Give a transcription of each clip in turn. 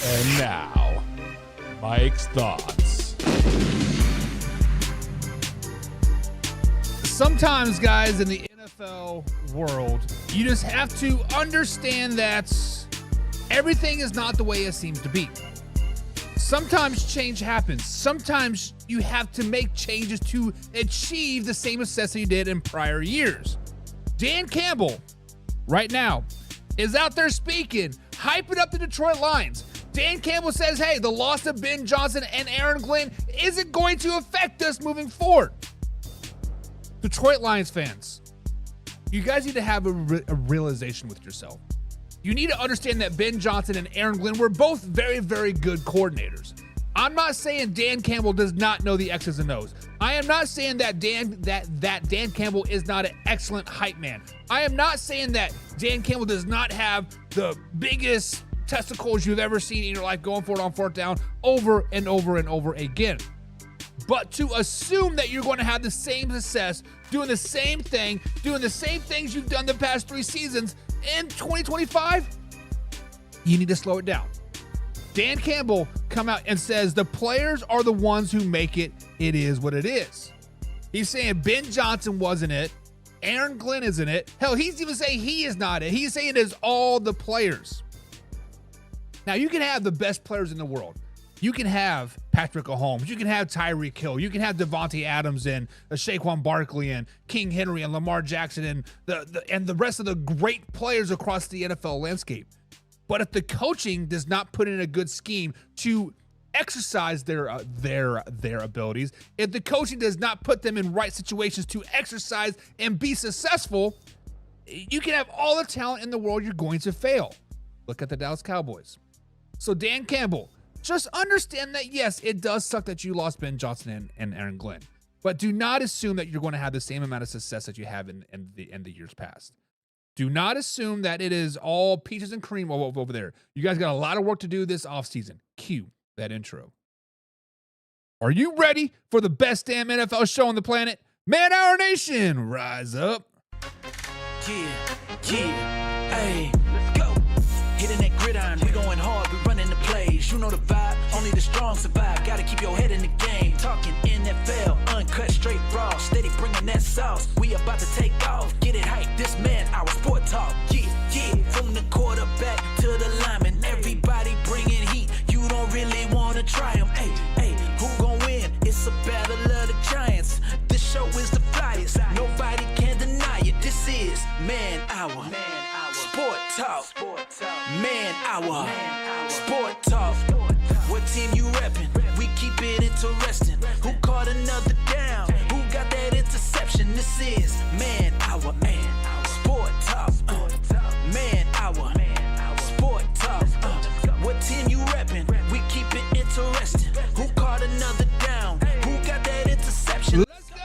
And now, Mike's thoughts. Sometimes, guys, in the NFL world, you just have to understand that everything is not the way it seems to be. Sometimes change happens. Sometimes you have to make changes to achieve the same success that you did in prior years. Dan Campbell, right now, is out there speaking, hyping up the Detroit Lions. Dan Campbell says, hey, the loss of Ben Johnson and Aaron Glenn isn't going to affect us moving forward. Detroit Lions fans, you guys need to have a realization with yourself. You need to understand that Ben Johnson and Aaron Glenn were both very, very good coordinators. I'm not saying Dan Campbell does not know the X's and O's. I am not saying that Dan Campbell is not an excellent hype man. I am not saying that Dan Campbell does not have the biggest testicles you've ever seen in your life going for it on fourth down over and over and over again. But to assume that you're going to have the same success, doing the same thing, doing the same things you've done the past 3 seasons in 2025, you need to slow it down. Dan Campbell come out and says the players are the ones who make it. It is what it is. He's saying Ben Johnson wasn't it. Aaron Glenn isn't it. Hell, he's even saying he is not it. He's saying it is all the players. Now, you can have the best players in the world. You can have Patrick Mahomes. You can have Tyreek Hill. You can have Devontae Adams and Saquon Barkley and King Henry and Lamar Jackson and the rest of the great players across the NFL landscape. But if the coaching does not put in a good scheme to exercise their abilities, if the coaching does not put them in right situations to exercise and be successful, you can have all the talent in the world, you're going to fail. Look at the Dallas Cowboys. So Dan Campbell, just understand that, yes, it does suck that you lost Ben Johnson and Aaron Glenn, but do not assume that you're going to have the same amount of success that you have in the years past. Do not assume that it is all peaches and cream over there. You guys got a lot of work to do this offseason. Cue that intro. Are you ready for the best damn NFL show on the planet? Man Hour Nation, rise up. Yeah, hey, let's go. Hitting that gridiron, we going hard, we running the plays. You know the vibe, only the strong survive. Gotta keep your head in the game. Talking NFL, uncut, straight raw. Steady bringing that sauce. We about to take off. Get it hype, this man, our sport talk. Yeah, from the quarterback to the lineman. Everybody bringing heat. You don't really want to try them. Hey, who gon' win? It's a battle of the giants. This show is the flyest. Nobody can deny it. This is Man Hour. Sport Talk. Man Hour. Sport Talk. What team you reppin'? We keep it interesting. Who caught another down? Who got that interception? This is Man Hour. Sport Talk. Man Hour. Sport Talk. What team you reppin'? We keep it interesting. Who caught another down? Who got that interception? Let's go.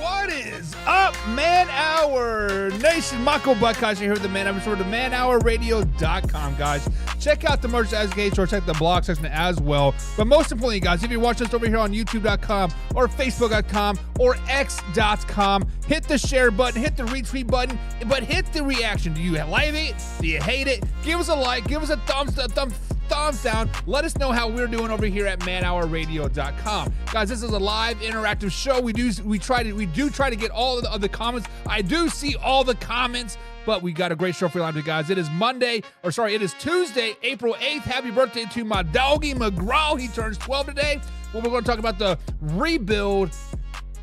What is up, Man Hour Nation? Michael Buckeyes here with the Man Hour Store, the manhourradio.com, guys. Check out the merch as or check the blog section as well. But most importantly, guys, if you're watching us over here on YouTube.com or Facebook.com or X.com, hit the share button, hit the retweet button, but hit the reaction. Do you like it? Do you hate it? Give us a like, give us a thumbs down. Let us know how we're doing over here at manhourradio.com. Guys, this is a live interactive show. We do try to get all of the comments. I do see all the comments, but we got a great show for you lined up, guys. It is Tuesday, April 8th. Happy birthday to my doggy McGraw. He turns 12 today. Well, we're going to talk about the rebuild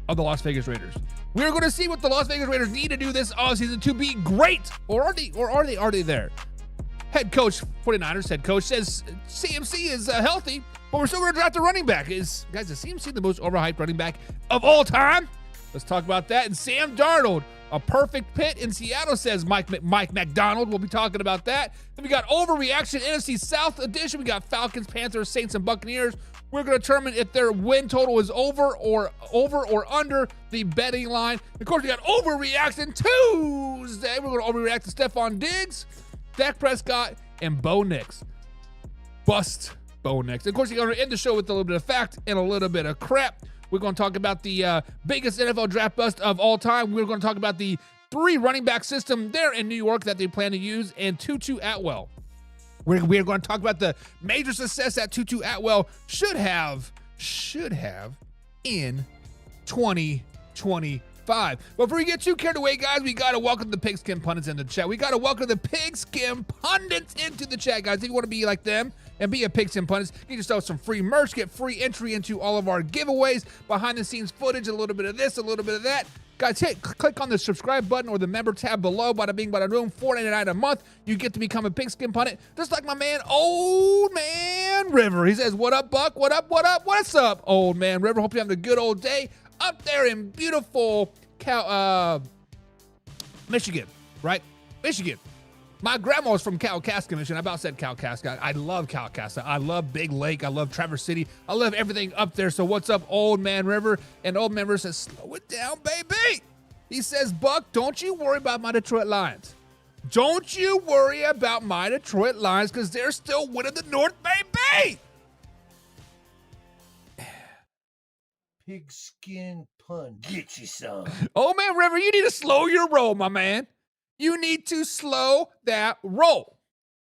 of the Las Vegas Raiders. We're going to see what the Las Vegas Raiders need to do this offseason to be great, or are they there? Head coach, 49ers head coach, says CMC is healthy, but we're still going to draft a running back. Is CMC the most overhyped running back of all time? Let's talk about that. And Sam Darnold, a perfect fit in Seattle, says Mike McDonald. We'll be talking about that. Then we got overreaction, NFC South edition. We got Falcons, Panthers, Saints, and Buccaneers. We're going to determine if their win total is over or under the betting line. Of course, we got overreaction Tuesday. We're going to overreact to Stefon Diggs, Dak Prescott, and Bo Nix. Bust Bo Nix. Of course, you're going to end the show with a little bit of fact and a little bit of crap. We're going to talk about the biggest NFL draft bust of all time. We're going to talk about the 3 running back system there in New York that they plan to use, and Tutu Atwell. We're going to talk about the major success that Tutu Atwell should have in 2025. But before we get too carried away, guys, we got to welcome the Pigskin Pundits into the chat. We got to welcome the Pigskin Pundits into the chat, guys. If you want to be like them and be a Pigskin Pundits, get yourself some free merch, get free entry into all of our giveaways, behind-the-scenes footage, a little bit of this, a little bit of that. Guys, click on the subscribe button or the member tab below. Bada bing, bada boom, $4.99 a month. You get to become a Pigskin Pundit, just like my man, Old Man River. He says, what up, Buck? What up, what up? What's up, Old Man River? Hope you're having a good old day up there in beautiful Michigan, right? Michigan. My grandma was from Kalkaska, Michigan. I about said Kalkaska. I love Kalkaska. I love Big Lake. I love Traverse City. I love everything up there. So what's up, Old Man River? And Old Man River says, slow it down, baby. He says, Buck, don't you worry about my Detroit Lions. Don't you worry about my Detroit Lions because they're still winning the North, baby. Pigskin Pun. Get you some. Old Man River, you need to slow your roll, my man. You need to slow that roll.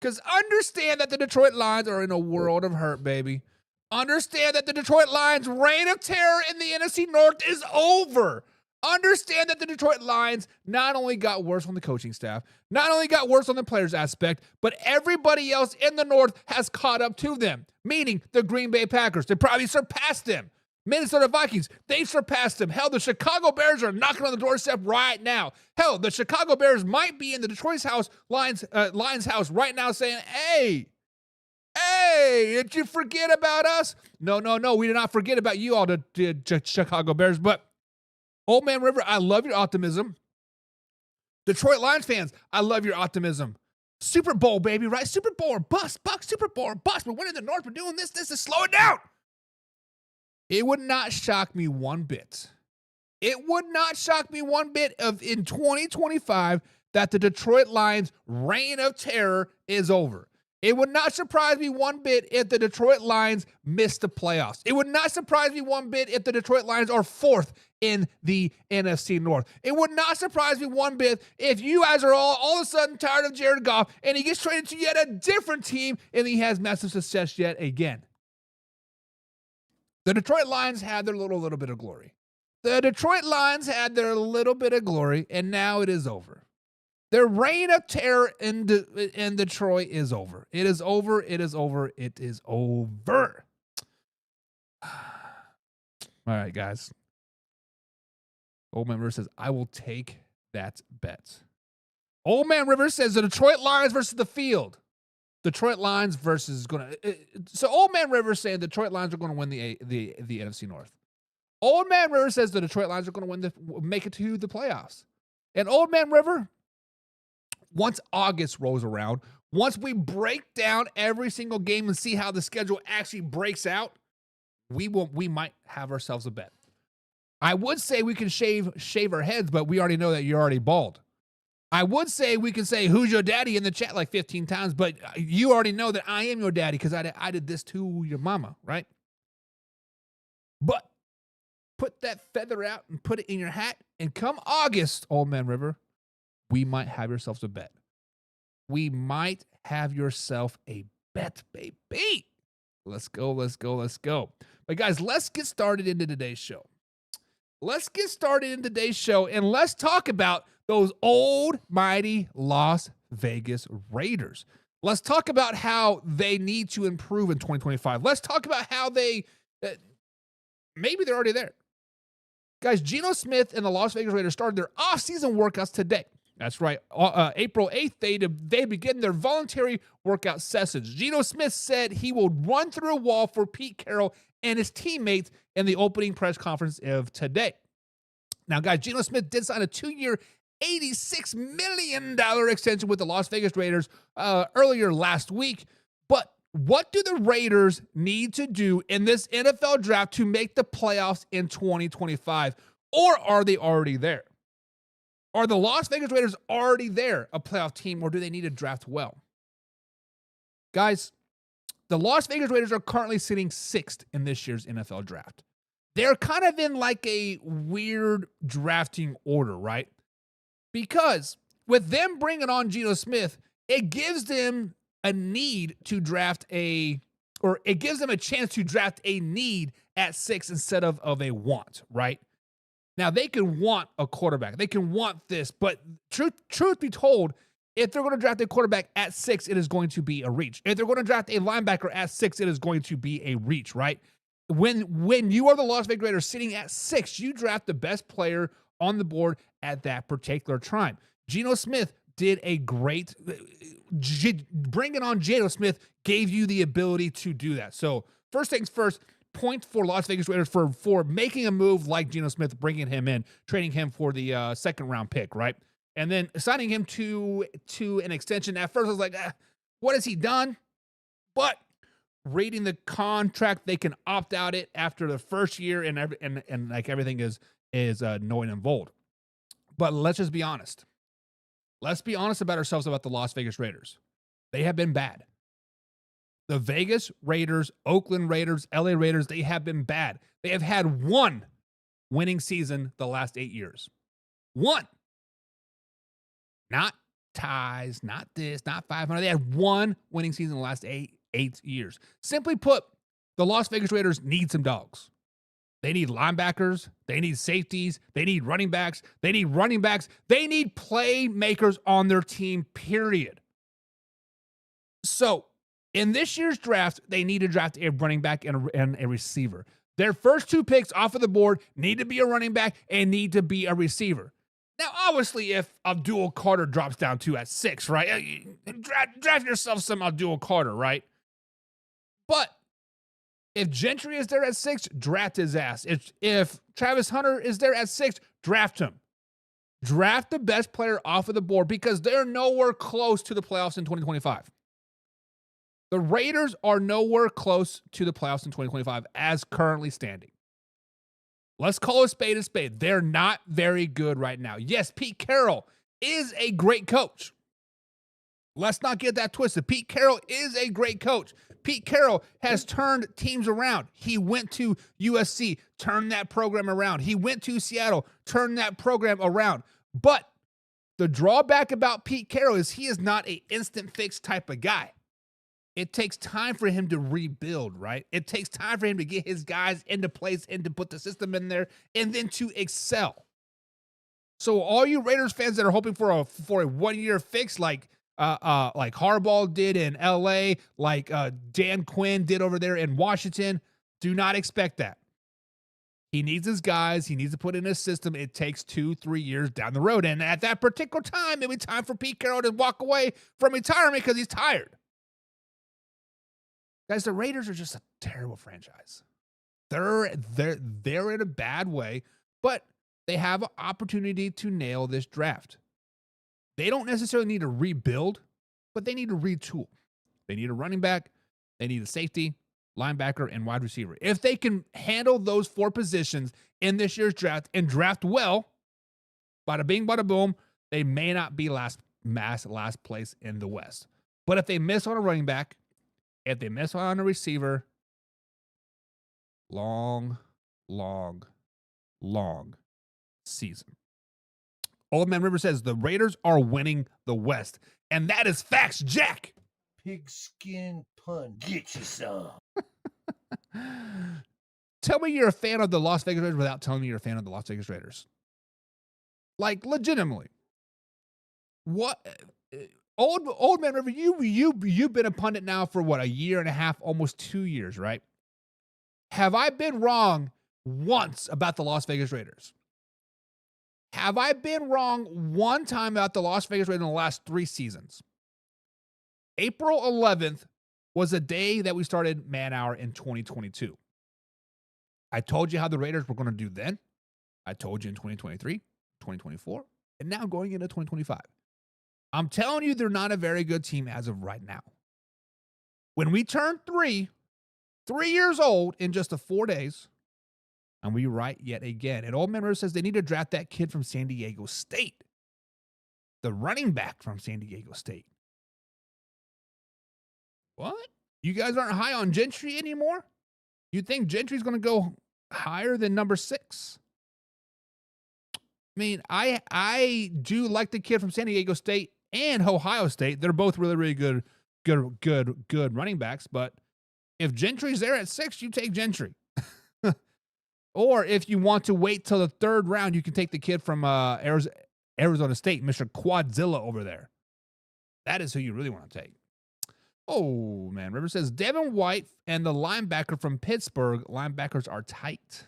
Because understand that the Detroit Lions are in a world of hurt, baby. Understand that the Detroit Lions' reign of terror in the NFC North is over. Understand that the Detroit Lions not only got worse on the coaching staff, not only got worse on the players aspect, but everybody else in the North has caught up to them, meaning the Green Bay Packers. They probably surpassed them. Minnesota Vikings, they've surpassed them. Hell, the Chicago Bears are knocking on the doorstep right now. Hell, the Chicago Bears might be in the Detroit Lions house right now saying, hey, did you forget about us? No, we did not forget about you all, the Chicago Bears. But, Old Man River, I love your optimism. Detroit Lions fans, I love your optimism. Super Bowl, baby, right? Super Bowl or bust. Buck, Super Bowl or bust. We're winning the North. We're doing this is slow it down. It would not shock me one bit. It would not shock me one bit of in 2025 that the Detroit Lions' reign of terror is over. It would not surprise me one bit if the Detroit Lions miss the playoffs. It would not surprise me one bit if the Detroit Lions are fourth in the NFC North. It would not surprise me one bit if you guys are all of a sudden tired of Jared Goff and he gets traded to yet a different team and he has massive success yet again. The Detroit Lions had their little bit of glory. The Detroit Lions had their little bit of glory, and now it is over. Their reign of terror in Detroit is over. It is over. It is over. It is over. All right, guys. Old Man River says, I will take that bet. Old Man River says the Detroit Lions versus the field. Detroit Lions versus so Old Man River saying the Detroit Lions are going to win the NFC North. Old Man River says the Detroit Lions are going to make it to the playoffs. And Old Man River, once August rolls around, once we break down every single game and see how the schedule actually breaks out, we might have ourselves a bet. I would say we can shave our heads, but we already know that you're already bald. I would say we can say, who's your daddy in the chat like 15 times, but you already know that I am your daddy because I did this to your mama, right? But put that feather out and put it in your hat, and come August, Old Man River, we might have yourselves a bet. We might have yourself a bet, baby. Let's go. But guys, let's get started into today's show. And let's talk about those old, mighty Las Vegas Raiders. Let's talk about how they need to improve in 2025. Let's talk about how maybe they're already there. Guys, Geno Smith and the Las Vegas Raiders started their off-season workouts today. That's right. April 8th, they begin their voluntary workout sessions. Geno Smith said he will run through a wall for Pete Carroll and his teammates in the opening press conference of today. Now, guys, Geno Smith did sign a 2-year, $86 million extension with the Las Vegas Raiders earlier last week. But what do the Raiders need to do in this NFL draft to make the playoffs in 2025? Or are they already there? Are the Las Vegas Raiders already there, a playoff team, or do they need to draft well? Guys, the Las Vegas Raiders are currently sitting 6th in this year's NFL draft. They're kind of in like a weird drafting order, right? Because with them bringing on Geno Smith, it gives them a need to draft or it gives them a chance to draft a need at 6 instead of a want, right? Now, they can want a quarterback. They can want this, but truth be told, if they're going to draft a quarterback at 6, it is going to be a reach. If they're going to draft a linebacker at 6, it is going to be a reach, right? When you are the Las Vegas Raiders sitting at 6, you draft the best player on the board at that particular time. Geno Smith did a great bringing on Geno Smith gave you the ability to do that. So first things first, point for Las Vegas Raiders for making a move like Geno Smith, bringing him in, trading him for the second round pick, right? And then signing him to an extension. At first I was like, what has he done? But reading the contract, they can opt out it after the first year, and like everything is knowing and void. But let's just be honest. Let's be honest about ourselves about the Las Vegas Raiders. They have been bad. The Vegas Raiders, Oakland Raiders, LA Raiders, they have been bad. They have had one winning season the last 8 years. One. Not ties, not this, not 500. They had one winning season the last eight years. Simply put, the Las Vegas Raiders need some dogs. They need linebackers. They need safeties. They need running backs. They need playmakers on their team, period. So, in this year's draft, they need to draft a running back and a receiver. Their first 2 picks off of the board need to be a running back and need to be a receiver. Now, obviously, if Abdul Carter drops down to at 6, right? Draft yourself some Abdul Carter, right? But if Gentry is there at 6, draft his ass. If Travis Hunter is there at 6, draft him. Draft the best player off of the board because they're nowhere close to the playoffs in 2025. The Raiders are nowhere close to the playoffs in 2025 as currently standing. Let's call a spade a spade. They're not very good right now. Yes, Pete Carroll is a great coach. Let's not get that twisted. Pete Carroll is a great coach. Pete Carroll has turned teams around. He went to USC, turned that program around. He went to Seattle, turned that program around. But the drawback about Pete Carroll is he is not an instant fix type of guy. It takes time for him to rebuild, right? It takes time for him to get his guys into place and to put the system in there and then to excel. So all you Raiders fans that are hoping for a 1-year fix like Harbaugh did in LA, like Dan Quinn did over there in Washington, do not expect that. He needs his guys. He needs to put in his system. It takes 2-3 years down the road. And at that particular time, it'll be time for Pete Carroll to walk away from retirement because he's tired. Guys, the Raiders are just a terrible franchise. They're in a bad way, but they have an opportunity to nail this draft. They don't necessarily need to rebuild, but they need to retool. They need a running back, they need a safety, linebacker, and wide receiver. If they can handle those 4 positions in this year's draft and draft well, bada bing, bada boom, they may not be last place in the West. But if they miss on a running back, if they miss on a receiver, long season. Old Man River says the Raiders are winning the West. And that is facts, Jack. Pigskin pun. Get you some. Tell me you're a fan of the Las Vegas Raiders without telling me you're a fan of the Las Vegas Raiders. Like, legitimately. What? Old Man River, you've been a pundit now for what, 1.5 years, almost 2 years, right? Have I been wrong once about the Las Vegas Raiders? Have I been wrong one time about the Las Vegas Raiders in the last 3 seasons? April 11th was a day that we started Man Hour in 2022. I told you how the Raiders were going to do then. I told you in 2023, 2024, and now going into 2025. I'm telling you, they're not a very good team as of right now. When we turn 3 years old in just 4 days, and we right yet again. And Old Man River says they need to draft that kid from San Diego State. The running back from San Diego State. What? You guys aren't high on Gentry anymore? You think Gentry's going to go higher than number 6? I mean, I do like the kid from San Diego State and Ohio State. They're both really, really good good running backs. But if Gentry's there at 6, you take Gentry. Or if you want to wait till the 3rd round, you can take the kid from Arizona State, Mr. Quadzilla over there. That is who you really want to take. Oh, man. River says, Devin White and the linebacker from Pittsburgh, linebackers are tight.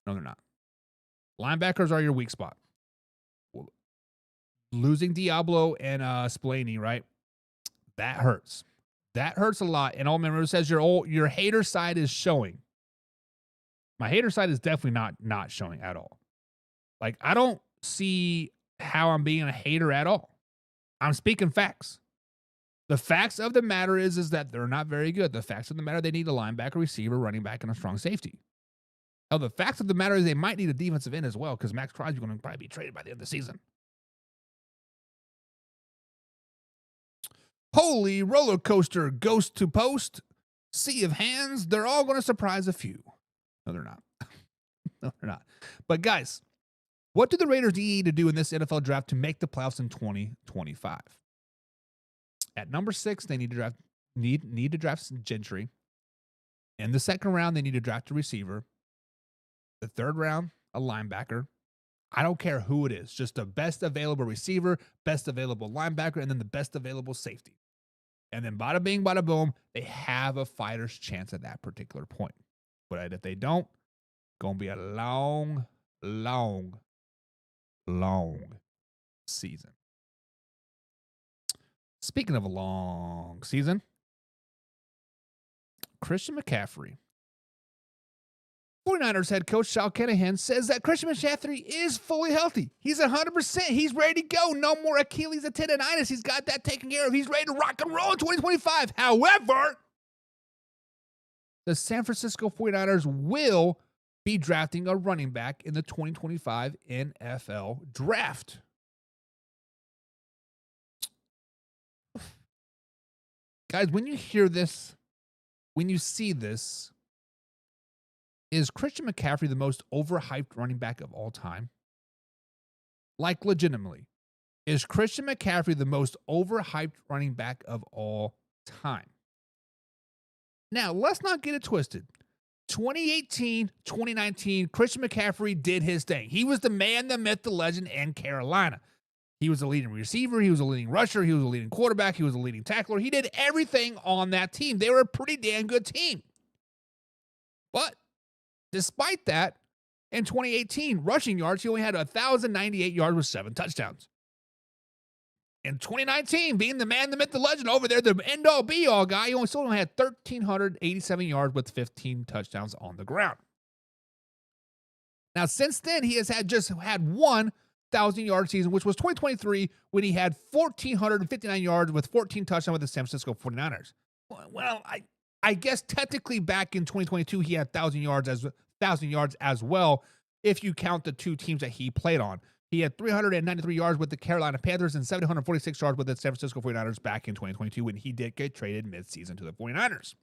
No, they're not. Linebackers are your weak spot. Losing Diablo and Splaney, right? That hurts. That hurts a lot. And Old Man River says your hater side is showing. My hater side is definitely not showing at all. Like, I don't see how I'm being a hater at all. I'm speaking facts. The facts of the matter is that they're not very good. The facts of the matter, they need a linebacker, receiver, running back, and a strong safety. Hell, the facts of the matter is they might need a defensive end as well, because Max Crosby is going to probably be traded by the end of the season. Holy roller coaster, ghost to post, sea of hands. They're all going to surprise a few. No, they're not. No, they're not. But guys, what do the Raiders need to do in this NFL draft to make the playoffs in 2025? At number 6, they need to draft Gentry. In the 2nd round, they need to draft a receiver. The 3rd round, a linebacker. I don't care who it is. Just the best available receiver, best available linebacker, and then the best available safety. And then bada bing, bada boom, they have a fighter's chance at that particular point. But if they don't, going to be a long, long, long season. Speaking of a long season, Christian McCaffrey. 49ers head coach Kyle Shanahan says that Christian McCaffrey is fully healthy. He's 100%. He's ready to go. No more Achilles tendonitis. He's got that taken care of. He's ready to rock and roll in 2025. However, the San Francisco 49ers will be drafting a running back in the 2025 NFL draft. Guys, when you hear this, when you see this, is Christian McCaffrey the most overhyped running back of all time? Like, legitimately. Is Christian McCaffrey the most overhyped running back of all time? Now, let's not get it twisted. 2018, 2019, Christian McCaffrey did his thing. He was the man, the myth, the legend in Carolina. He was a leading receiver. He was a leading rusher. He was a leading quarterback. He was a leading tackler. He did everything on that team. They were a pretty damn good team. But despite that, in 2018, rushing yards, he only had 1,098 yards with 7 touchdowns. In 2019, being the man, the myth, the legend over there, the end-all, be-all guy, he only had 1,387 yards with 15 touchdowns on the ground. Now, since then, he has just had 1,000-yard season, which was 2023, when he had 1,459 yards with 14 touchdowns with the San Francisco 49ers. Well, I guess technically back in 2022, he had 1,000 yards as well, if you count the 2 teams that he played on. He had 393 yards with the Carolina Panthers and 746 yards with the San Francisco 49ers back in 2022 when he did get traded midseason to the 49ers.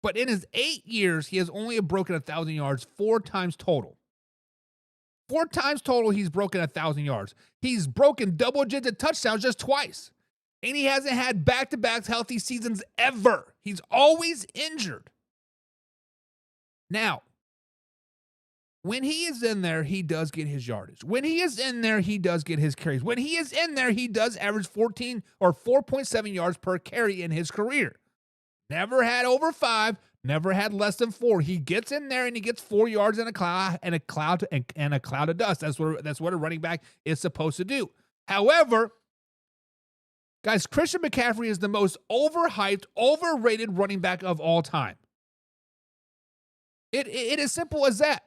But in his 8 years, he has only broken 1,000 yards 4 times total. 4 times total, he's broken 1,000 yards. He's broken double-digit touchdowns just twice. And he hasn't had back-to-back healthy seasons ever. He's always injured. Now, when he is in there, he does get his yardage. When he is in there, he does get his carries. When he is in there, he does average 14 or 4.7 yards per carry in his career. Never had over 5, never had less than 4. He gets in there and he gets 4 yards in a cloud of dust. That's what a running back is supposed to do. However, guys, Christian McCaffrey is the most overhyped, overrated running back of all time. It is simple as that.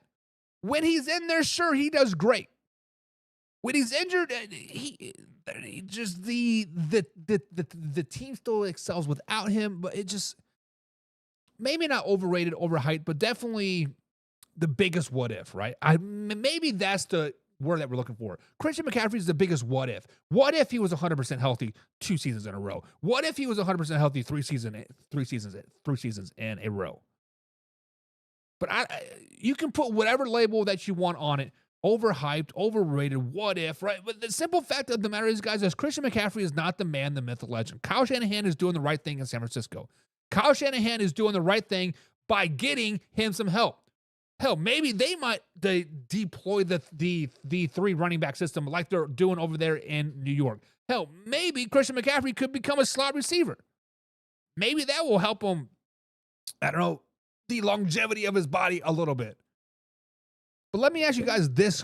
When he's in there, sure, he does great. When he's injured, he just the team still excels without him, but it just maybe not overrated, overhyped, but definitely the biggest what if, right? Maybe that's the word that we're looking for. Christian McCaffrey is the biggest what if. What if he was 100% healthy 2 seasons in a row? What if he was 100% healthy 3 seasons in a row? But you can put whatever label that you want on it. overhyped, overrated, what if, right? But the simple fact of the matter is, guys, is Christian McCaffrey is not the man, the myth, the legend. Kyle Shanahan is doing the right thing in San Francisco. Kyle Shanahan is doing the right thing by getting him some help. Hell, maybe they deploy the three running back system like they're doing over there in New York. Hell, maybe Christian McCaffrey could become a slot receiver. Maybe that will help him, I don't know, the longevity of his body a little bit. But let me ask you guys this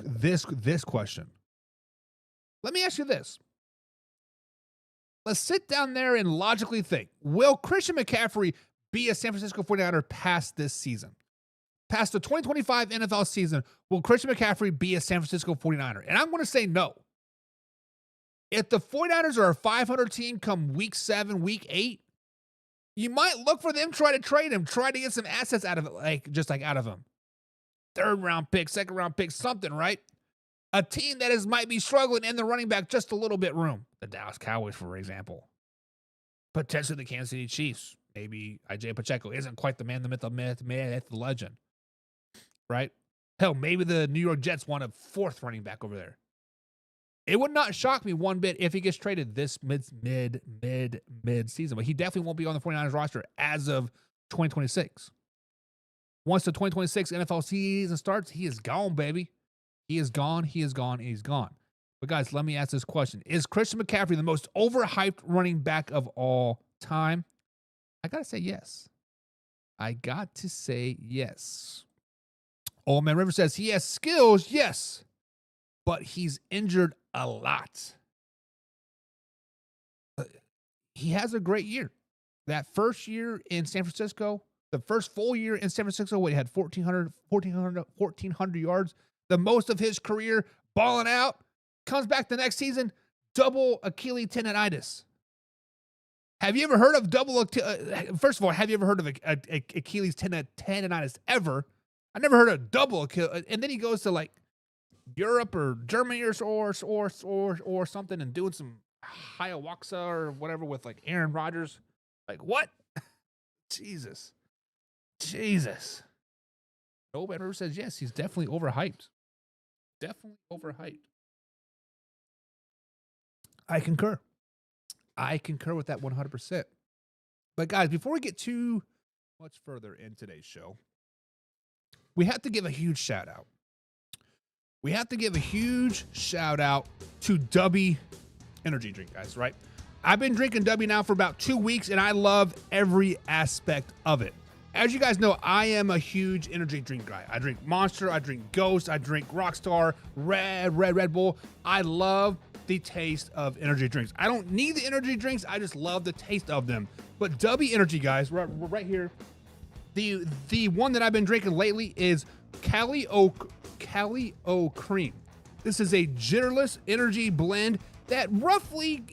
question. Let me ask you this. Let's sit down there and logically think. Will Christian McCaffrey be a San Francisco 49er past this season? Past the 2025 NFL season, will Christian McCaffrey be a San Francisco 49er? And I'm going to say no. If the 49ers are a 500 team come week 7, week 8, you might look for them, try to trade him, try to get some assets out of it, out of him. 3rd round pick, 2nd round pick, something, right? A team that might be struggling in the running back just a little bit room. The Dallas Cowboys, for example. Potentially the Kansas City Chiefs. Maybe Isaiah Pacheco isn't quite the man, the myth, the legend. Right? Hell, maybe the New York Jets want a 4th running back over there. It would not shock me one bit if he gets traded this mid season, but he definitely won't be on the 49ers roster as of 2026. Once the 2026 NFL season starts, he is gone, baby. He is gone, he's gone. But guys, let me ask this question. Is Christian McCaffrey the most overhyped running back of all time? I got to say yes. Old Man River says he has skills, yes, but he's injured a lot. He has a great year. That first year in San Francisco, the first full year in San Francisco, he had 1,400 yards, the most of his career, balling out, comes back the next season, double Achilles tendonitis. Have you ever heard of first of all, have you ever heard of Achilles tendonitis ever? I never heard of double Achilles. And then he goes to like Europe or Germany or something and doing some ayahuasca or whatever with like Aaron Rodgers. Like what? Jesus. Old Man River says yes, he's definitely overhyped. I concur with that 100%. But guys, before we get too much further in today's show, we have to give a huge shout out. To Dubby Energy Drink, guys, right? I've been drinking Dubby now for about 2 weeks, and I love every aspect of it. As you guys know, I am a huge energy drink guy. I drink Monster, I drink Ghost, I drink Rockstar, Red Bull. I love the taste of energy drinks. I don't need the energy drinks, I just love the taste of them. But Dubby Energy, guys, right here, the one that I've been drinking lately is Cali O Cream. This is a jitterless energy blend that roughly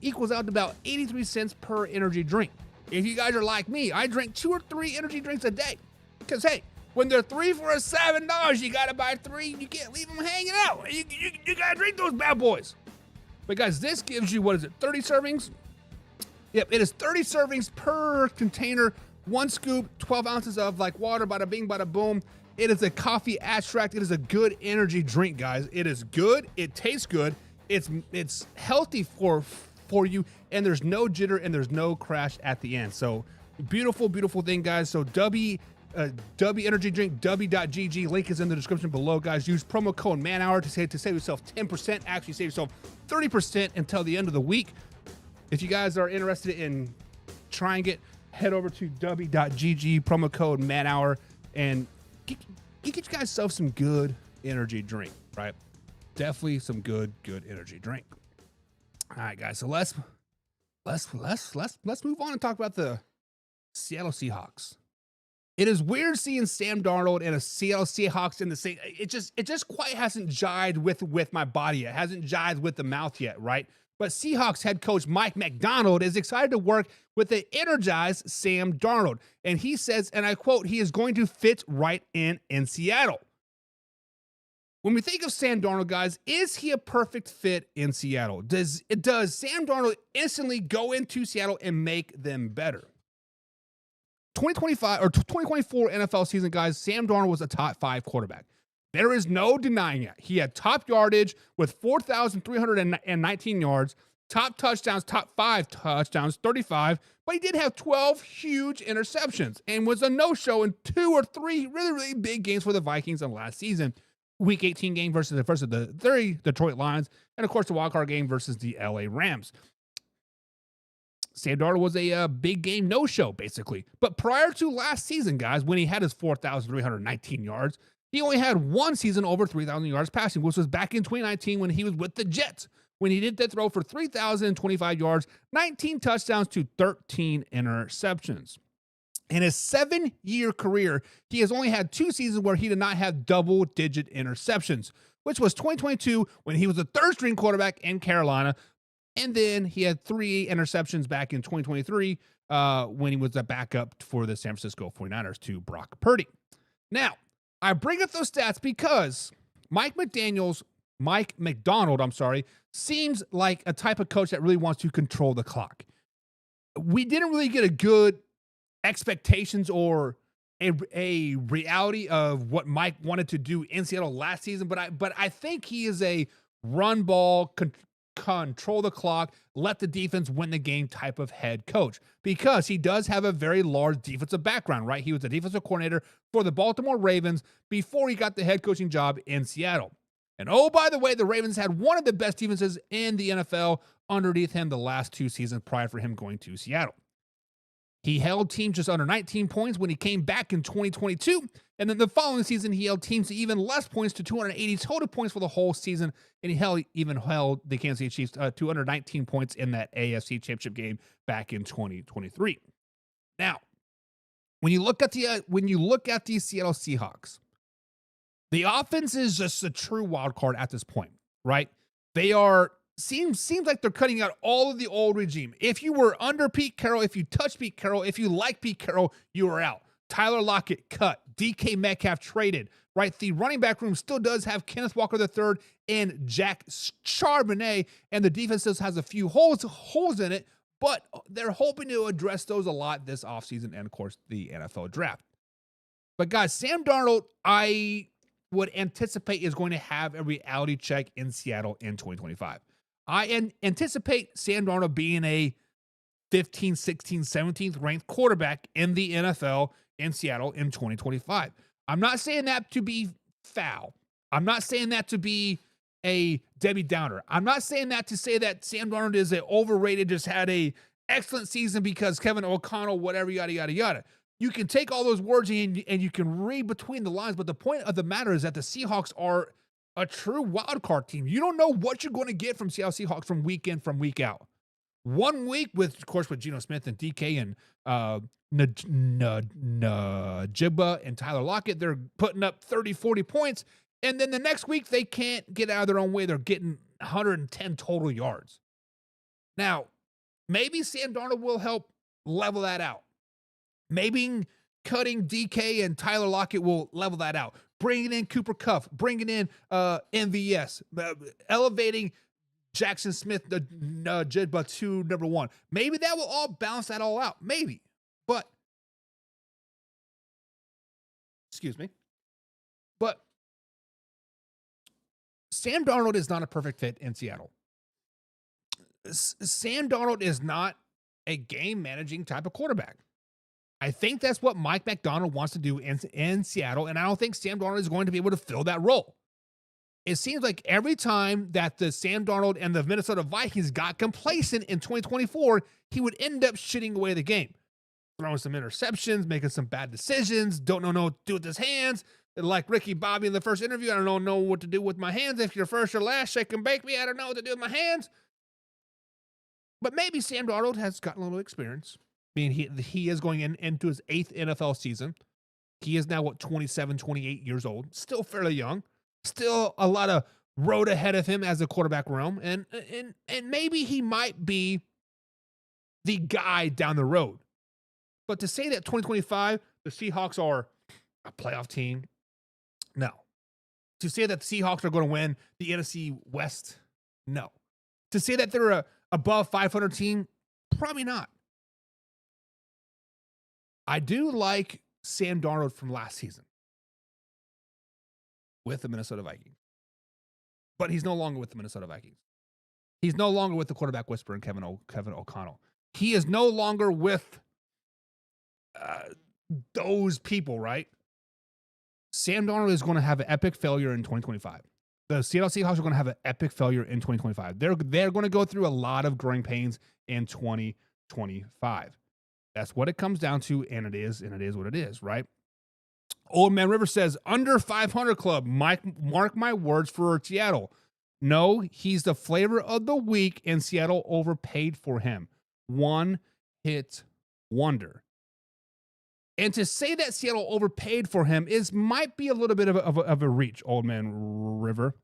equals out to about 83 cents per energy drink. If you guys are like me, I drink 2 or 3 energy drinks a day. Because, hey, when they're 3 for $7, you got to buy 3. You can't leave them hanging out. You got to drink those bad boys. But, guys, this gives you, 30 servings? Yep, it is 30 servings per container. 1 scoop, 12 ounces of, like, water, bada bing, bada boom. It is a coffee extract. It is a good energy drink, guys. It is good. It tastes good. It's healthy for you, and there's no jitter and there's no crash at the end. So beautiful thing, guys. So Dubby energy drink, Dubby.gg, link is in the description below, guys. Use promo code manhour to save yourself 10%. Actually save yourself 30% until the end of the week. If you guys are interested in trying it, head over to Dubby.gg, promo code manhour, and get you guys yourself some good energy drink, right? Definitely some good energy drink. All right, guys. So let's move on and talk about the Seattle Seahawks. It is weird seeing Sam Darnold and a Seattle Seahawks in the same. It just quite hasn't jived with my body yet. It hasn't jived with the mouth yet, right? But Seahawks head coach Mike Macdonald is excited to work with the energized Sam Darnold, and he says, and I quote, he is going to fit right in Seattle. When we think of Sam Darnold, guys, is he a perfect fit in Seattle? Does Sam Darnold instantly go into Seattle and make them better? 2025 or 2024 NFL season, guys, Sam Darnold was a top 5 quarterback. There is no denying it. He had top yardage with 4,319 yards, top touchdowns, top 5 touchdowns, 35, but he did have 12 huge interceptions and was a no-show in 2 or 3 really, really big games for the Vikings in last season. Week 18 game versus the 30 Detroit Lions, and of course the wildcard game versus the LA Rams. Sam Darnold was a big game no-show, basically. But prior to last season, guys, when he had his 4,319 yards, he only had one season over 3,000 yards passing, which was back in 2019 when he was with the Jets, when he did that throw for 3,025 yards, 19 touchdowns to 13 interceptions. In his 7-year career, he has only had 2 seasons where he did not have double-digit interceptions, which was 2022 when he was a third-string quarterback in Carolina, and then he had 3 interceptions back in 2023 when he was a backup for the San Francisco 49ers to Brock Purdy. Now, I bring up those stats because Mike Macdonald, seems like a type of coach that really wants to control the clock. We didn't really get a good expectations or a reality of what Mike wanted to do in Seattle last season, but I think he is a run ball, control the clock, let the defense win the game type of head coach, because he does have a very large defensive background, right? He was a defensive coordinator for the Baltimore Ravens before he got the head coaching job in Seattle. And oh, by the way, the Ravens had one of the best defenses in the NFL underneath him the last 2 seasons prior for him going to Seattle. He held teams just under 19 points when he came back in 2022. And then the following season, he held teams to even less points, to 280 total points for the whole season. And he even held the Kansas City Chiefs to under 19 points in that AFC Championship game back in 2023. Now, when you look at the Seattle Seahawks, the offense is just a true wild card at this point, right? They are seems like they're cutting out all of the old regime. If you were under Pete Carroll, if you touched Pete Carroll, if you like Pete Carroll, you were out. Tyler Lockett cut. DK Metcalf traded, right? The running back room still does have Kenneth Walker III and Jack Charbonnet, and the defense still has a few holes in it, but they're hoping to address those a lot this offseason and, of course, the NFL draft. But, guys, Sam Darnold, I would anticipate is going to have a reality check in Seattle in 2025. I anticipate Sam Darnold being a 15th, 16th, 17th ranked quarterback in the NFL in Seattle in 2025. I'm not saying that to be foul. I'm not saying that to be a Debbie Downer. I'm not saying that to say that Sam Darnold is an overrated, just had a excellent season because Kevin O'Connell, whatever, yada, yada, yada. You can take all those words and you can read between the lines, but the point of the matter is that the Seahawks are a true wild card team. You don't know what you're going to get from Seattle Seahawks from week in, from week out. 1 week with Geno Smith and DK and Najibba and Tyler Lockett, they're putting up 30, 40 points. And then the next week, they can't get out of their own way. They're getting 110 total yards. Now, maybe Sam Darnold will help level that out. Maybe cutting DK and Tyler Lockett will level that out. Bringing in Cooper Kupp, bringing in MVS, elevating Jackson Smith, Jidba to number 1. Maybe that will all balance that all out. Maybe. But, excuse me. But Sam Darnold is not a perfect fit in Seattle. Sam Darnold is not a game managing type of quarterback. I think that's what Mike Macdonald wants to do in Seattle, and I don't think Sam Darnold is going to be able to fill that role. It seems like every time that the Sam Darnold and the Minnesota Vikings got complacent in 2024, he would end up shitting away the game. Throwing some interceptions, making some bad decisions, don't know what to do with his hands. Like Ricky Bobby in the first interview, I don't know what to do with my hands. If you're first or last, shake and bake me, I don't know what to do with my hands. But maybe Sam Darnold has gotten a little experience. I mean, he is going into his 8th NFL season. He is now, 27, 28 years old. Still fairly young. Still a lot of road ahead of him as a quarterback realm. And maybe he might be the guy down the road. But to say that 2025, the Seahawks are a playoff team, no. To say that the Seahawks are going to win the NFC West, no. To say that they're a above 500 team, probably not. I do like Sam Darnold from last season. with the Minnesota Vikings. But he's no longer with the Minnesota Vikings. He's no longer with the quarterback whisperer, Kevin O'Connell. He is no longer with those people, right? Sam Darnold is going to have an epic failure in 2025. The Seattle Seahawks are going to have an epic failure in 2025. They're going to go through a lot of growing pains in 2025. That's what it comes down to, and it is what it is, right? Old Man River says, under 500 club, mark my words for Seattle. No, he's the flavor of the week, and Seattle overpaid for him. One hit wonder. And to say that Seattle overpaid for him might be a little bit of a reach, Old Man River,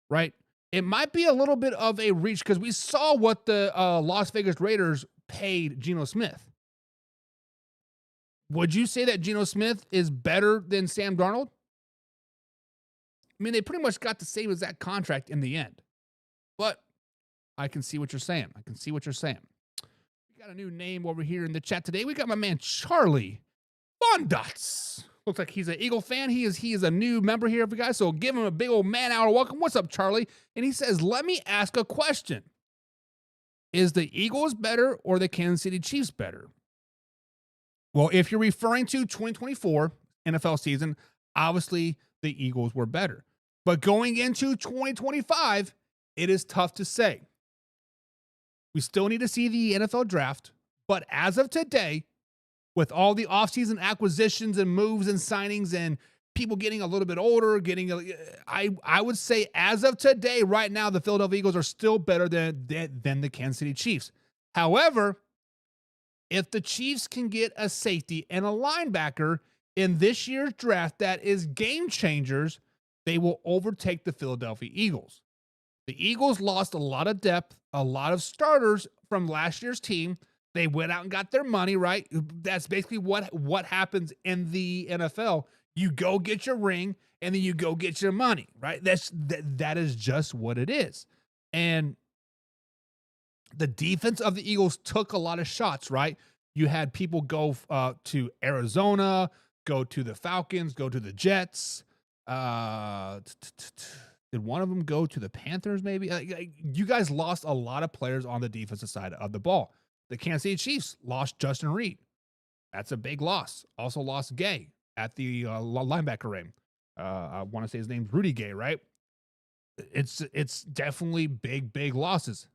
right? It might be a little bit of a reach because we saw what the Las Vegas Raiders paid Geno Smith. Would you say that Geno Smith is better than Sam Darnold? I mean, they pretty much got the same exact contract in the end. But I can see what you're saying. We got a new name over here in the chat today. We got my man Charlie Bondots. Looks like he's an Eagle fan. He is a new member here, guys. So give him a big old man hour welcome. What's up, Charlie? And he says, let me ask a question. Is the Eagles better or the Kansas City Chiefs better? Well, if you're referring to 2024 NFL season, obviously the Eagles were better. But going into 2025, it is tough to say. We still need to see the NFL draft. But as of today, with all the offseason acquisitions and moves and signings and people getting a little bit older, I would say as of today, right now, the Philadelphia Eagles are still better than the Kansas City Chiefs. However, if the Chiefs can get a safety and a linebacker in this year's draft that is game changers, they will overtake the Philadelphia Eagles. The Eagles lost a lot of depth, a lot of starters from last year's team. They went out and got their money, right? That's basically what happens in the NFL. You go get your ring, and then you go get your money, right? That is just what it is. And the defense of the Eagles took a lot of shots, right? You had people go to Arizona, go to the Falcons, go to the Jets. Did one of them go to the Panthers, maybe? You guys lost a lot of players on the defensive side of the ball. The Kansas City Chiefs lost Justin Reed. That's a big loss. Also lost Gay at the linebacker ring. I want to say his name's Rudy Gay, right? It's definitely big losses.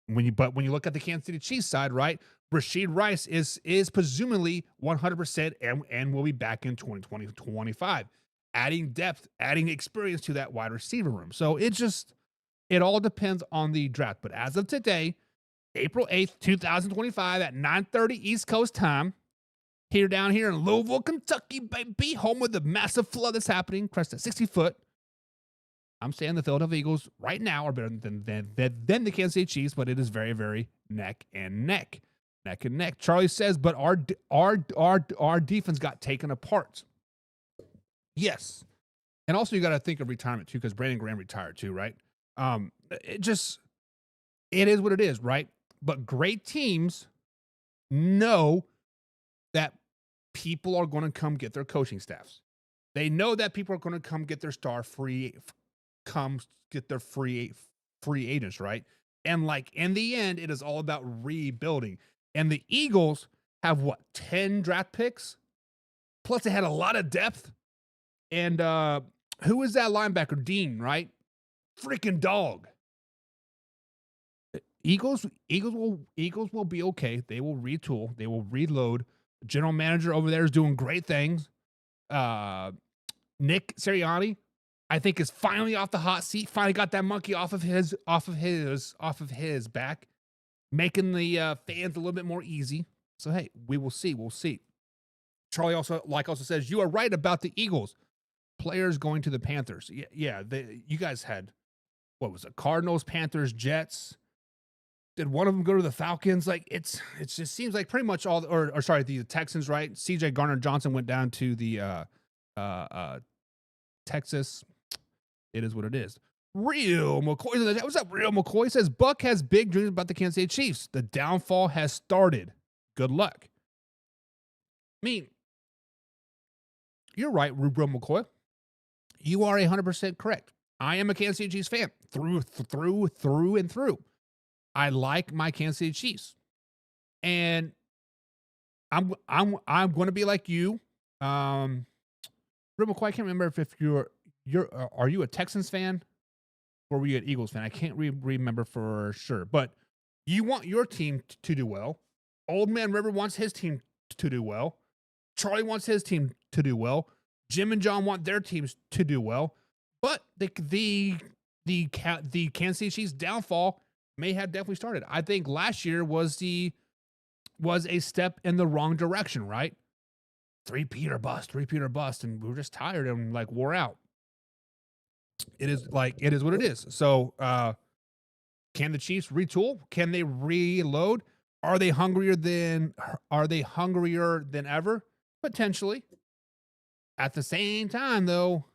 When you look at the Kansas City Chiefs side, right? Rashid Rice is presumably 100% and will be back in 2025, adding depth, adding experience to that wide receiver room. So it all depends on the draft. But as of today, April 8th, 2025 at 9:30 East Coast time, down here in Louisville, Kentucky, baby, home of the massive flood that's happening, crest at 60 foot. I'm saying the Philadelphia Eagles right now are better than the Kansas City Chiefs, but it is very, very neck and neck. Charlie says, but our defense got taken apart. Yes. And also you got to think of retirement too, because Brandon Graham retired too, right? It is what it is, right? But great teams know that people are going to come get their coaching staffs. They know that people are going to come get their free agents, right? And in the end, it is all about rebuilding. And the Eagles have 10 draft picks? Plus they had a lot of depth. And who is that linebacker? Dean, right? Freaking dog. Eagles will be okay. They will retool. They will reload. The general manager over there is doing great things. Nick Sirianni, I think, is finally off the hot seat. Finally got that monkey off of his back, making the fans a little bit more easy. So hey, we will see. We'll see. Charlie also says you are right about the Eagles players going to the Panthers. Yeah. You guys had what was it? Cardinals, Panthers, Jets. Did one of them go to the Falcons? It just seems like pretty much all, the Texans, right? CJ Gardner-Johnson went down to the Texas. It is what it is. Real McCoy. What's up, Real McCoy? Says Buck has big dreams about the Kansas City Chiefs. The downfall has started. Good luck. I mean, you're right, Real McCoy. You are 100% correct. I am a Kansas City Chiefs fan through and through. I like my Kansas City Chiefs, and I'm going to be like you. Real quick, I can't remember if are you a Texans fan or were you an Eagles fan? I can't remember for sure, but you want your team to do well. Old Man River wants his team to do well. Charlie wants his team to do well. Jim and John want their teams to do well. But the Kansas City Chiefs downfall may have definitely started. I think last year was a step in the wrong direction, right? Three-peat or bust, and we were just tired and like wore out. It is what it is. So can the Chiefs retool? Can they reload? Are they hungrier than ever? Potentially. At the same time, though,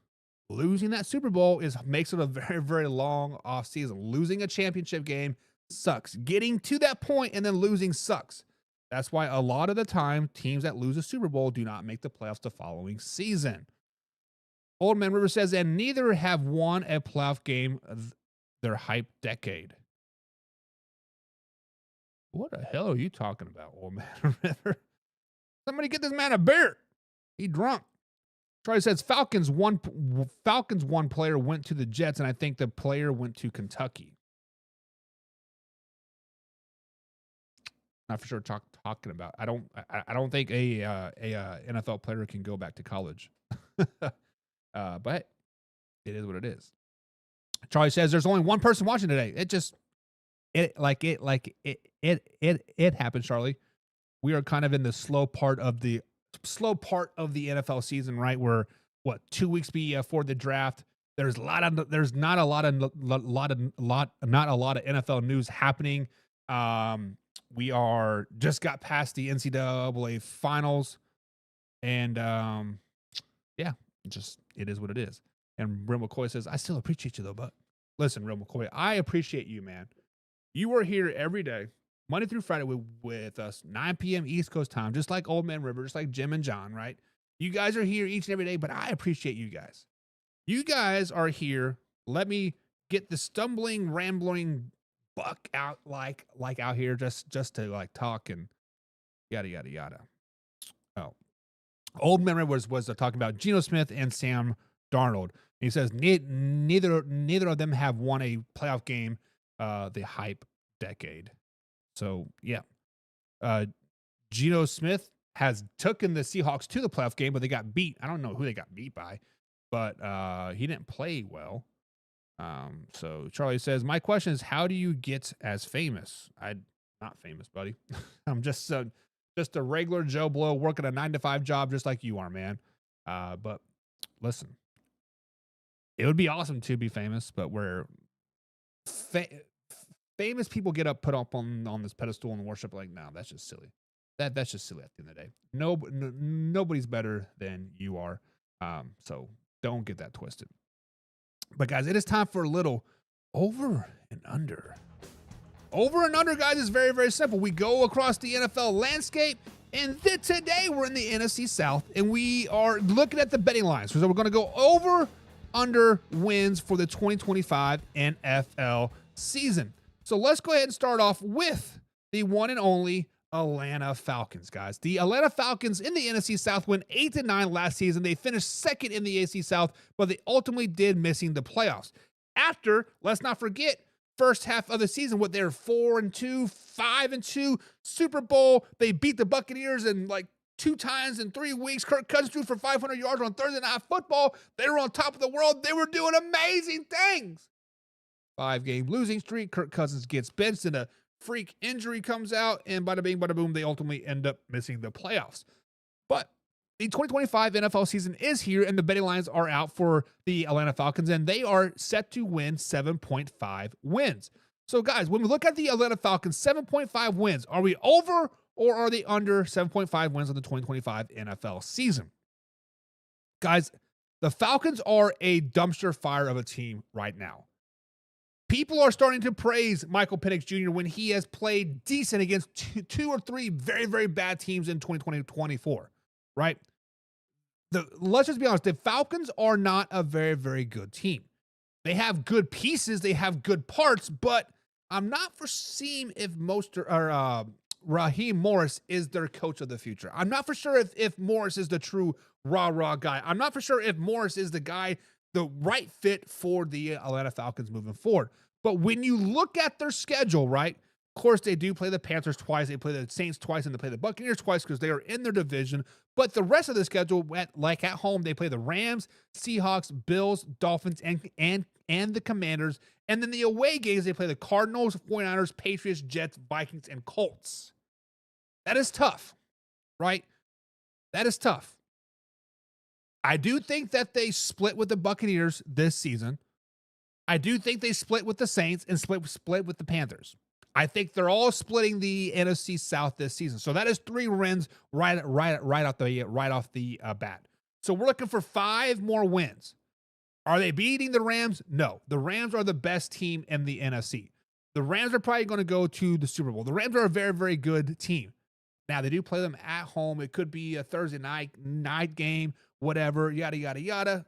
losing that Super Bowl makes it a very, very long off season. Losing a championship game sucks. Getting to that point and then losing sucks. That's why a lot of the time, teams that lose a Super Bowl do not make the playoffs the following season. Old Man River says, and neither have won a playoff game their hype decade. What the hell are you talking about, Old Man River? Somebody get this man a beer. He drunk. Charlie says Falcons one player went to the Jets, and I think the player went to Kentucky. Not for sure talking about. I don't think a NFL player can go back to college. But it is what it is. Charlie says there's only one person watching today. It happened, Charlie. We are kind of in the slow part of the NFL season, right? We're 2 weeks before the draft. There's not a lot of NFL news happening. We just got past the NCAA finals, and it is what it is. And Real McCoy says, I still appreciate you though, but listen, Real McCoy, I appreciate you, man. You are here every day, Monday through Friday with us, 9 p.m. East Coast time, just like Old Man River, just like Jim and John, right? You guys are here each and every day, but I appreciate you guys. You guys are here. Let me get the stumbling, rambling buck out like out here just to like talk and yada, yada, yada. Oh. Old Man River was talking about Geno Smith and Sam Darnold. And he says neither of them have won a playoff game the hype decade. So, yeah. Geno Smith has taken the Seahawks to the playoff game, but they got beat. I don't know who they got beat by, but he didn't play well. So Charlie says, my question is, how do you get as famous? I'm not famous, buddy. I'm just a regular Joe Blow working a 9-to-5 job just like you are, man. But listen, it would be awesome to be famous, but we're famous people get put up on this pedestal and worship. Like, no, that's just silly. That's just silly at the end of the day. Nobody's better than you are. So don't get that twisted. But guys, it is time for a little over and under. Over and under, guys, is very, very simple. We go across the NFL landscape, and today we're in the NFC South, and we are looking at the betting lines. So we're going to go over, under wins for the 2025 NFL season. So let's go ahead and start off with the one and only Atlanta Falcons, guys. The Atlanta Falcons in the NFC South went 8-9 last season. They finished second in the AFC South, but they ultimately did missing the playoffs. After, let's not forget, first half of the season, what they're 4-2, 5-2, Super Bowl. They beat the Buccaneers in like 2 times in 3 weeks. Kirk Cousins threw for 500 yards on Thursday Night Football. They were on top of the world. They were doing amazing things. 5-game losing streak. Kirk Cousins gets benched and a freak injury comes out, and bada bing, bada boom, they ultimately end up missing the playoffs. But the 2025 NFL season is here, and the betting lines are out for the Atlanta Falcons, and they are set to win 7.5 wins. So, guys, when we look at the Atlanta Falcons, 7.5 wins, are we over or are they under 7.5 wins on the 2025 NFL season? Guys, the Falcons are a dumpster fire of a team right now. People are starting to praise Michael Penix Jr. when he has played decent against two or three very, very bad teams in 2024, right? let's just be honest, the Falcons are not a very, very good team. They have good pieces, they have good parts, but I'm not foreseeing if Raheem Morris is their coach of the future. I'm not for sure if Morris is the true rah-rah guy. I'm not for sure if Morris is the guy, the right fit for the Atlanta Falcons moving forward. But when you look at their schedule, right, of course, they do play the Panthers twice, they play the Saints twice, and they play the Buccaneers twice because they are in their division. But the rest of the schedule, like at home, they play the Rams, Seahawks, Bills, Dolphins, and the Commanders. And then the away games, they play the Cardinals, 49ers, Patriots, Jets, Vikings, and Colts. That is tough, right? That is tough. I do think that they split with the Buccaneers this season. I do think they split with the Saints and split with the Panthers. I think they're all splitting the NFC South this season. So that is 3 wins right off the bat. So we're looking for 5 more wins. Are they beating the Rams? No. The Rams are the best team in the NFC. The Rams are probably going to go to the Super Bowl. The Rams are a very, very good team. Now, they do play them at home. It could be a Thursday night game, whatever, yada, yada, yada.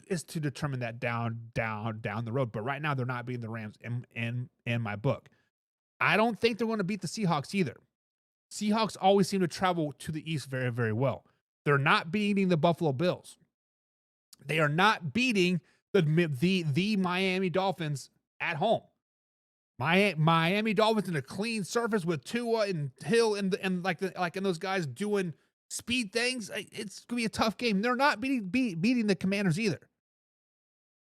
It's to determine that down the road. But right now, they're not beating the Rams in my book. I don't think they're going to beat the Seahawks either. Seahawks always seem to travel to the East very, very well. They're not beating the Buffalo Bills. They are not beating the Miami Dolphins at home. Miami Dolphins in a clean surface with Tua and Hill and those guys doing speed things. It's gonna be a tough game. They're not beating the Commanders either.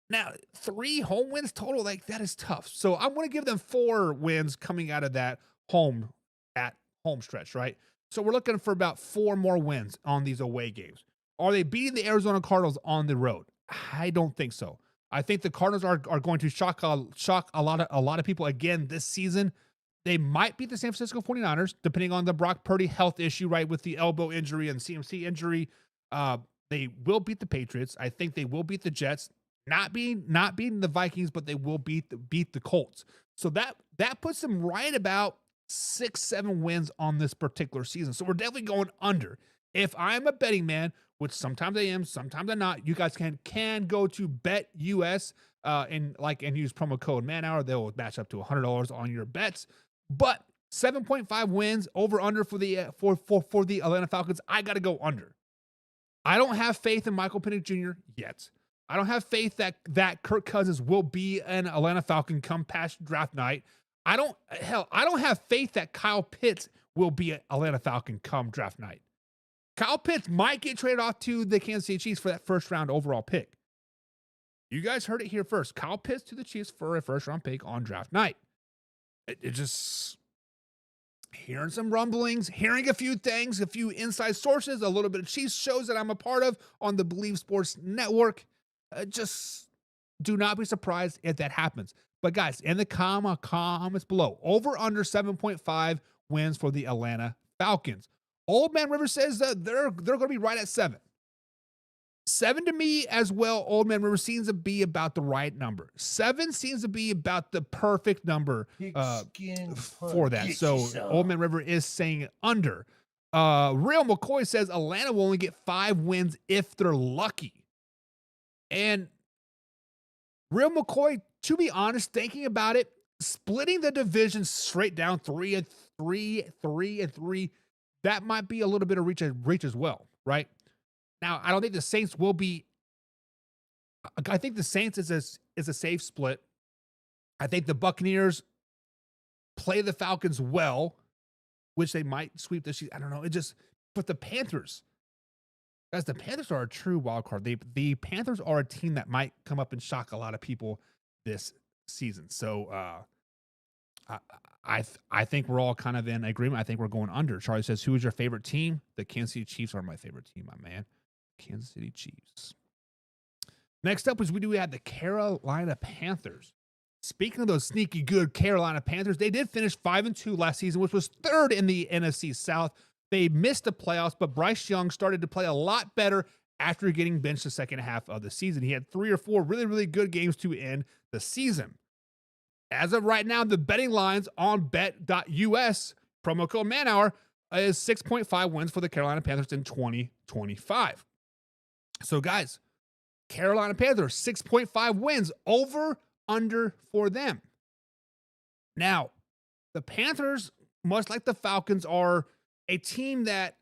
Now, 3 home wins total, that is tough. So I'm going to give them 4 wins coming out of that home stretch, right? So we're looking for about 4 more wins on these away games. Are they beating the Arizona Cardinals on the road? I don't think so. I think the Cardinals are going to shock a lot of people again this season. They might beat the San Francisco 49ers, depending on the Brock Purdy health issue, right, with the elbow injury and CMC injury. They will beat the Patriots. I think they will beat the Jets. Not beating the Vikings, but they will beat the Colts. So that puts them right about 6-7 wins on this particular season. So we're definitely going under. If I'm a betting man, which sometimes I am, sometimes I'm not, you guys can go to BetUS and use promo code ManHour. They'll match up to $100 on your bets. But 7.5 wins over under for the Atlanta Falcons. I got to go under. I don't have faith in Michael Penix Jr. yet. I don't have faith that Kirk Cousins will be an Atlanta Falcon come past draft night. I don't have faith that Kyle Pitts will be an Atlanta Falcon come draft night. Kyle Pitts might get traded off to the Kansas City Chiefs for that first round overall pick. You guys heard it here first. Kyle Pitts to the Chiefs for a first round pick on draft night. It just hearing some rumblings, hearing a few things, a few inside sources, a little bit of Chiefs shows that I'm a part of on the Believe Sports Network. Just do not be surprised if that happens. But guys, in the comments below, over under 7.5 wins for the Atlanta Falcons. Old Man River says that they're going to be right at 7. 7 to me as well. Old Man River seems to be about the right number. 7 seems to be about the perfect number for that. So Old Man River is saying under. Real McCoy says Atlanta will only get 5 wins if they're lucky. And Real McCoy, to be honest, thinking about it, splitting the division straight down 3-3, that might be a little bit of reach as well, right? Now, I don't think the Saints will be. I think the Saints is a safe split. I think the Buccaneers play the Falcons well, which they might sweep this season. I don't know. But the Panthers. Guys, the Panthers are a true wild card. The Panthers are a team that might come up and shock a lot of people this season. So I think we're all kind of in agreement. I think we're going under. Charlie says, who is your favorite team? The Kansas City Chiefs are my favorite team, my man. Kansas City Chiefs. Next up is we have the Carolina Panthers. Speaking of those sneaky good Carolina Panthers, they did finish 5-2 last season, which was 3rd in the NFC South. They missed the playoffs, but Bryce Young started to play a lot better after getting benched the second half of the season. He had 3 or 4 really, really good games to end the season. As of right now, the betting lines on bet.us, promo code ManHour, is 6.5 wins for the Carolina Panthers in 2025. So, guys, Carolina Panthers, 6.5 wins, over, under for them. Now, the Panthers, much like the Falcons, are a team that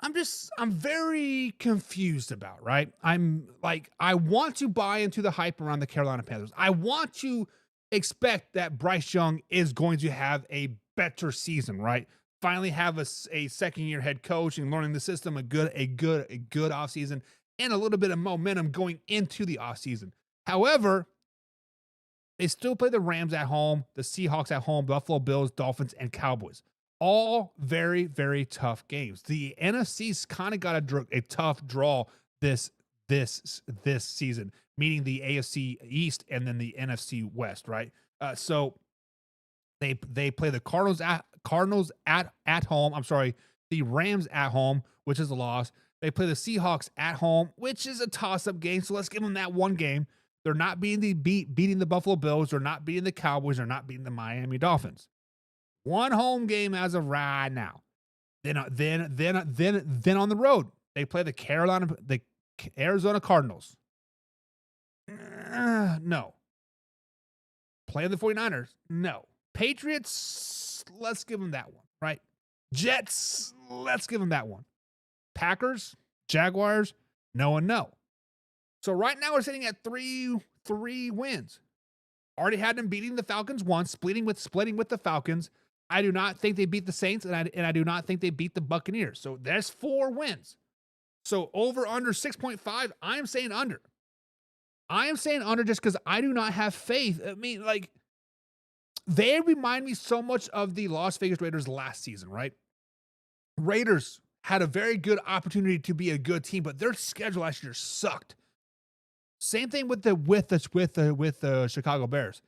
I'm very confused about, right? I want to buy into the hype around the Carolina Panthers. I want to expect that Bryce Young is going to have a better season, right? Finally have a second-year head coach and learning the system, a good offseason, and a little bit of momentum going into the offseason. However, they still play the Rams at home, the Seahawks at home, Buffalo Bills, Dolphins, and Cowboys. All very, very tough games. The NFC's kind of got a tough draw this season, meaning the AFC East and then the NFC West, right? So they play the Cardinals at home. I'm sorry, the Rams at home, which is a loss. They play the Seahawks at home, which is a toss-up game. So let's give them that one game. They're not beating the Buffalo Bills. They're not beating the Cowboys. They're not beating the Miami Dolphins. One home game as of right now. Then on the road, they play the Arizona Cardinals. No. Play the 49ers. No. Patriots, let's give them that one, right? Jets, let's give them that one. Packers, Jaguars, no and no. So right now we're sitting at three wins. Already had them beating the Falcons once, splitting with the Falcons. I do not think they beat the Saints, and I do not think they beat the Buccaneers. So there's 4 wins. So over under 6.5, I am saying under. I am saying under just because I do not have faith. I mean, like, they remind me so much of the Las Vegas Raiders last season, right? Raiders had a very good opportunity to be a good team, but their schedule last year sucked. Same thing with the Chicago Bears.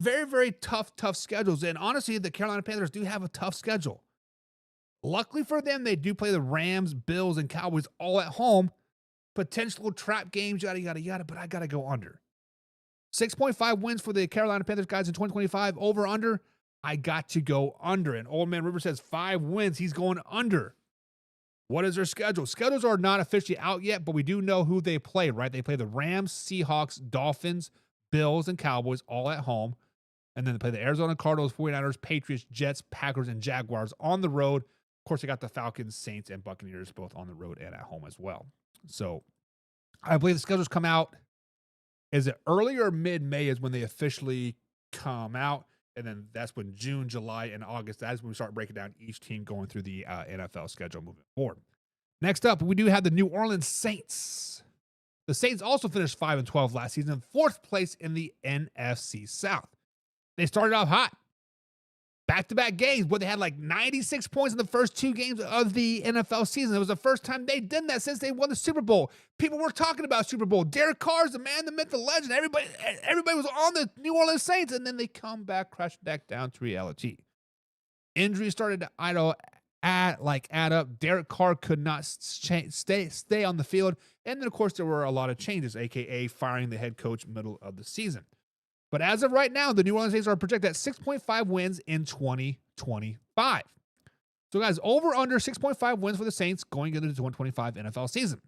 Very, very tough schedules. And honestly, the Carolina Panthers do have a tough schedule. Luckily for them, they do play the Rams, Bills, and Cowboys all at home. Potential trap games, yada, yada, yada, but I got to go under. 6.5 wins for the Carolina Panthers guys in 2025. Over, under, I got to go under. And Old Man River says 5 wins. He's going under. What is their schedule? Schedules are not officially out yet, but we do know who they play, right? They play the Rams, Seahawks, Dolphins, Bills, and Cowboys all at home. And then they play the Arizona Cardinals, 49ers, Patriots, Jets, Packers, and Jaguars on the road. Of course, they got the Falcons, Saints, and Buccaneers both on the road and at home as well. So I believe the schedules come out. Is it early or mid-May is when they officially come out? And then that's when June, July, and August, that's when we start breaking down each team going through the NFL schedule moving forward. Next up, we do have the New Orleans Saints. The Saints also finished 5-12 last season, 4th place in the NFC South. They started off hot. Back-to-back games, where they had like 96 points in the first 2 games of the NFL season. It was the first time they did that since they won the Super Bowl. People were talking about Super Bowl. Derek Carr's the man, the myth, the legend. Everybody was on the New Orleans Saints, and then they come back, crash back down to reality. Injuries started to add up. Derek Carr could not stay on the field, and then of course there were a lot of changes, aka firing the head coach middle of the season. But as of right now, the New Orleans Saints are projected at 6.5 wins in 2025. So, guys, over under 6.5 wins for the Saints going into the 2025 NFL season.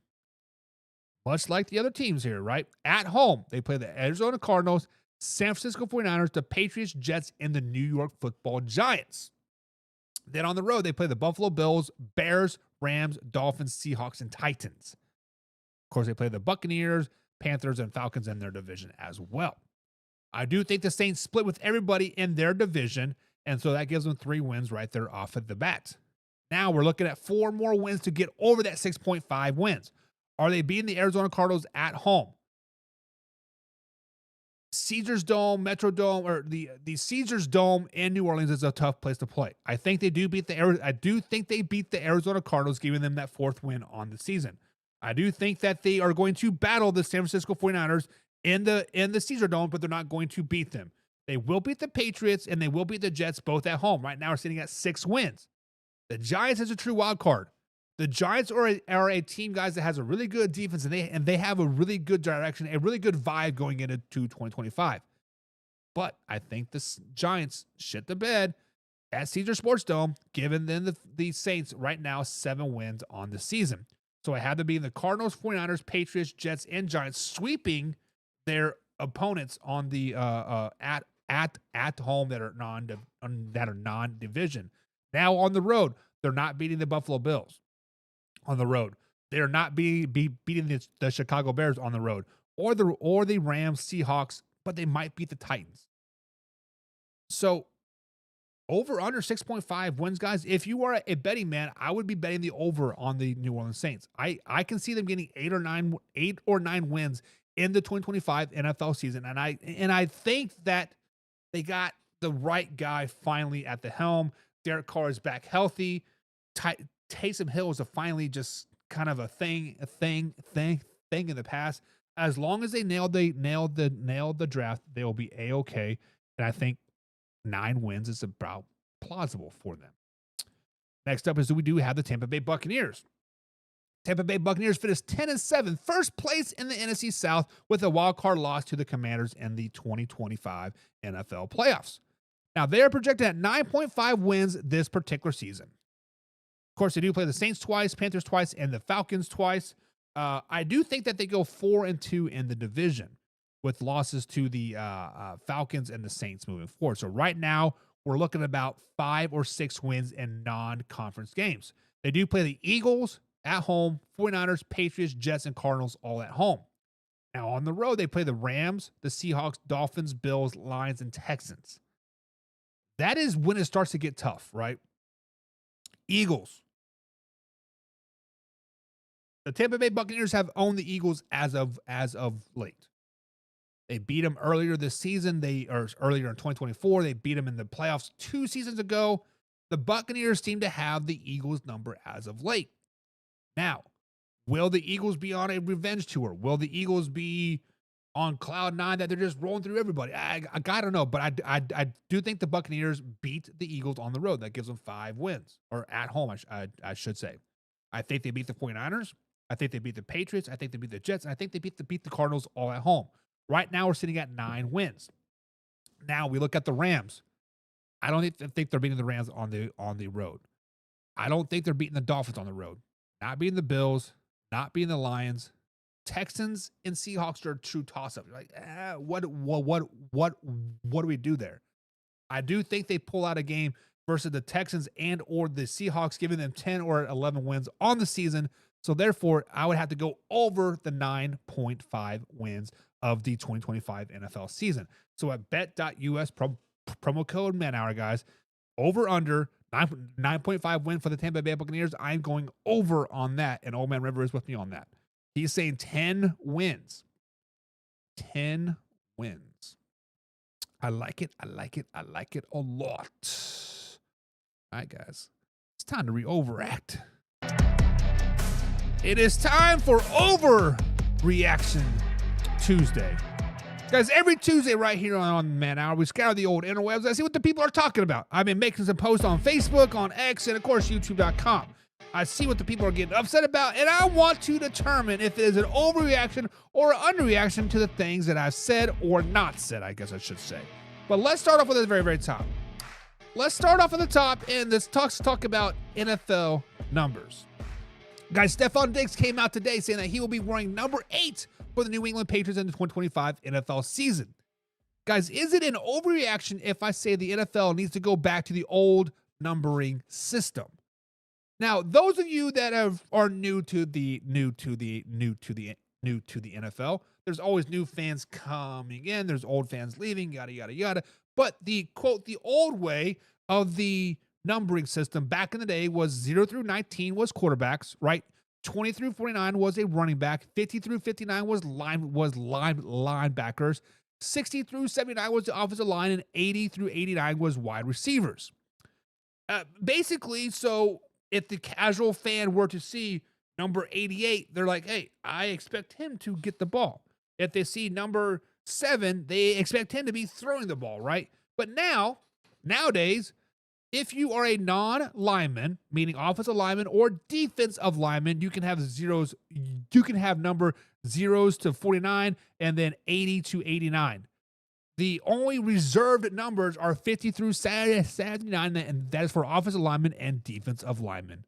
Much like the other teams here, right? At home, they play the Arizona Cardinals, San Francisco 49ers, the Patriots, Jets, and the New York Football Giants. Then on the road, they play the Buffalo Bills, Bears, Rams, Dolphins, Seahawks, and Titans. Of course, they play the Buccaneers, Panthers, and Falcons in their division as well. I do think the Saints split with everybody in their division, and so that gives them 3 wins right there off of the bat. Now we're looking at 4 more wins to get over that 6.5 wins. Are they beating the Arizona Cardinals at home? Caesars Dome, Metrodome, or the Caesars Dome in New Orleans is a tough place to play. I think they do beat the Arizona Cardinals, giving them that 4th win on the season. I do think that they are going to battle the San Francisco 49ers in the Caesar Dome, but they're not going to beat them. They will beat the Patriots, and they will beat the Jets both at home. Right now, we're sitting at 6 wins. The Giants is a true wild card. The Giants are a team, guys, that has a really good defense, and they have a really good direction, a really good vibe going into 2025. But I think the Giants shit the bed at Caesar Sports Dome, giving them the Saints right now 7 wins on the season. So I had to be the Cardinals, 49ers, Patriots, Jets, and Giants sweeping their opponents on the at home that are non-division. Now on the road, they're not beating the Buffalo Bills on the road. They're not beating the Chicago Bears on the road, or the Rams, Seahawks, but they might beat the Titans. So over under 6.5 wins, guys. If you are a betting man, I would be betting the over on the New Orleans Saints. I can see them getting 8 or 9 wins in the 2025 NFL season, and I think that they got the right guy finally at the helm. Derek Carr is back healthy. Taysom Hill is finally just kind of a thing in the past. As long as they nailed the draft, they will be A-okay. And I think 9 wins is about plausible for them. Next up is we do have the Tampa Bay Buccaneers. Tampa Bay Buccaneers finished 10-7, first place in the NFC South with a wild card loss to the Commanders in the 2025 NFL playoffs. Now they are projected at 9.5 wins this particular season. Of course, they do play the Saints twice, Panthers twice, and the Falcons twice. I do think that they go 4-2 in the division, with losses to the Falcons and the Saints moving forward. So right now, we're looking at about 5 or 6 wins in non-conference games. They do play the Eagles at home, 49ers, Patriots, Jets, and Cardinals all at home. Now on the road, they play the Rams, the Seahawks, Dolphins, Bills, Lions, and Texans. That is when it starts to get tough, right? Eagles. The Tampa Bay Buccaneers have owned the Eagles as of late. They beat them earlier this season. Earlier in 2024. They beat them in the playoffs 2 seasons ago. The Buccaneers seem to have the Eagles number as of late. Now, will the Eagles be on a revenge tour? Will the Eagles be on cloud 9 that they're just rolling through everybody? I don't know, but I do think the Buccaneers beat the Eagles on the road. That gives them 5 wins, or at home, I should say. I think they beat the 49ers. I think they beat the Patriots. I think they beat the Jets. And I think they beat the Cardinals all at home. Right now, we're sitting at 9 wins. Now, we look at the Rams. I don't think they're beating the Rams on the road. I don't think they're beating the Dolphins on the road. Not beating the Bills. Not beating the Lions. Texans and Seahawks are a true toss-up. You're like, what do we do there? I do think they pull out a game versus the Texans and or the Seahawks, giving them 10 or 11 wins on the season. So therefore, I would have to go over the 9.5 wins of the 2025 NFL season. So at bet.us, promo code ManHour, guys, over under 9.5 win for the Tampa Bay Buccaneers. I'm going over on that, and Old Man River is with me on that. He's saying 10 wins. 10 wins. I like it. I like it. I like it a lot. All right, guys. It's time to overact. It is time for Overreaction Tuesday. Guys, every Tuesday right here on Man Hour, we scour the old interwebs. I see what the people are talking about. I've been making some posts on Facebook, on X, and of course, YouTube.com. I see what the people are getting upset about, and I want to determine if it is an overreaction or an underreaction to the things that I've said or not said, I guess I should say. But let's start off with the very, very top. Let's start off at the top, and let's talk about NFL numbers. Guys, Stefon Diggs came out today saying that he will be wearing number 8 for the New England Patriots in the 2025 NFL season. Guys, is it an overreaction if I say the NFL needs to go back to the old numbering system? Now, those of you that are new to the NFL, there's always new fans coming in, there's old fans leaving, yada yada yada. But the old way of the numbering system back in the day was 0 through 19 was quarterbacks, right? 20 through 49 was a running back, 50 through 59 was linebackers, 60 through 79 was the offensive line, and 80 through 89 was wide receivers. Basically, so if the casual fan were to see number 88, they're like, hey, I expect him to get the ball. If they see number 7, they expect him to be throwing the ball, right? But nowadays, if you are a non-lineman, meaning offensive lineman or defensive lineman, you can have zeros. You can have number 0s to 49 and then 80 to 89. The only reserved numbers are 50 through 79, and that is for offensive linemen and defensive linemen.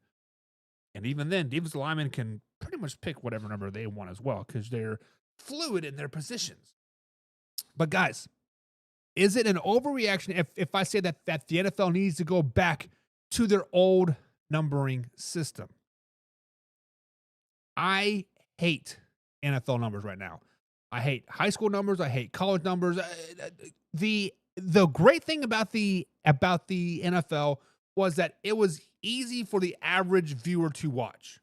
And even then, defensive linemen can pretty much pick whatever number they want as well because they're fluid in their positions. But guys, is it an overreaction if I say that the NFL needs to go back to their old numbering system? I hate NFL numbers right now. I hate high school numbers. I hate college numbers. The great thing about the NFL was that it was easy for the average viewer to watch.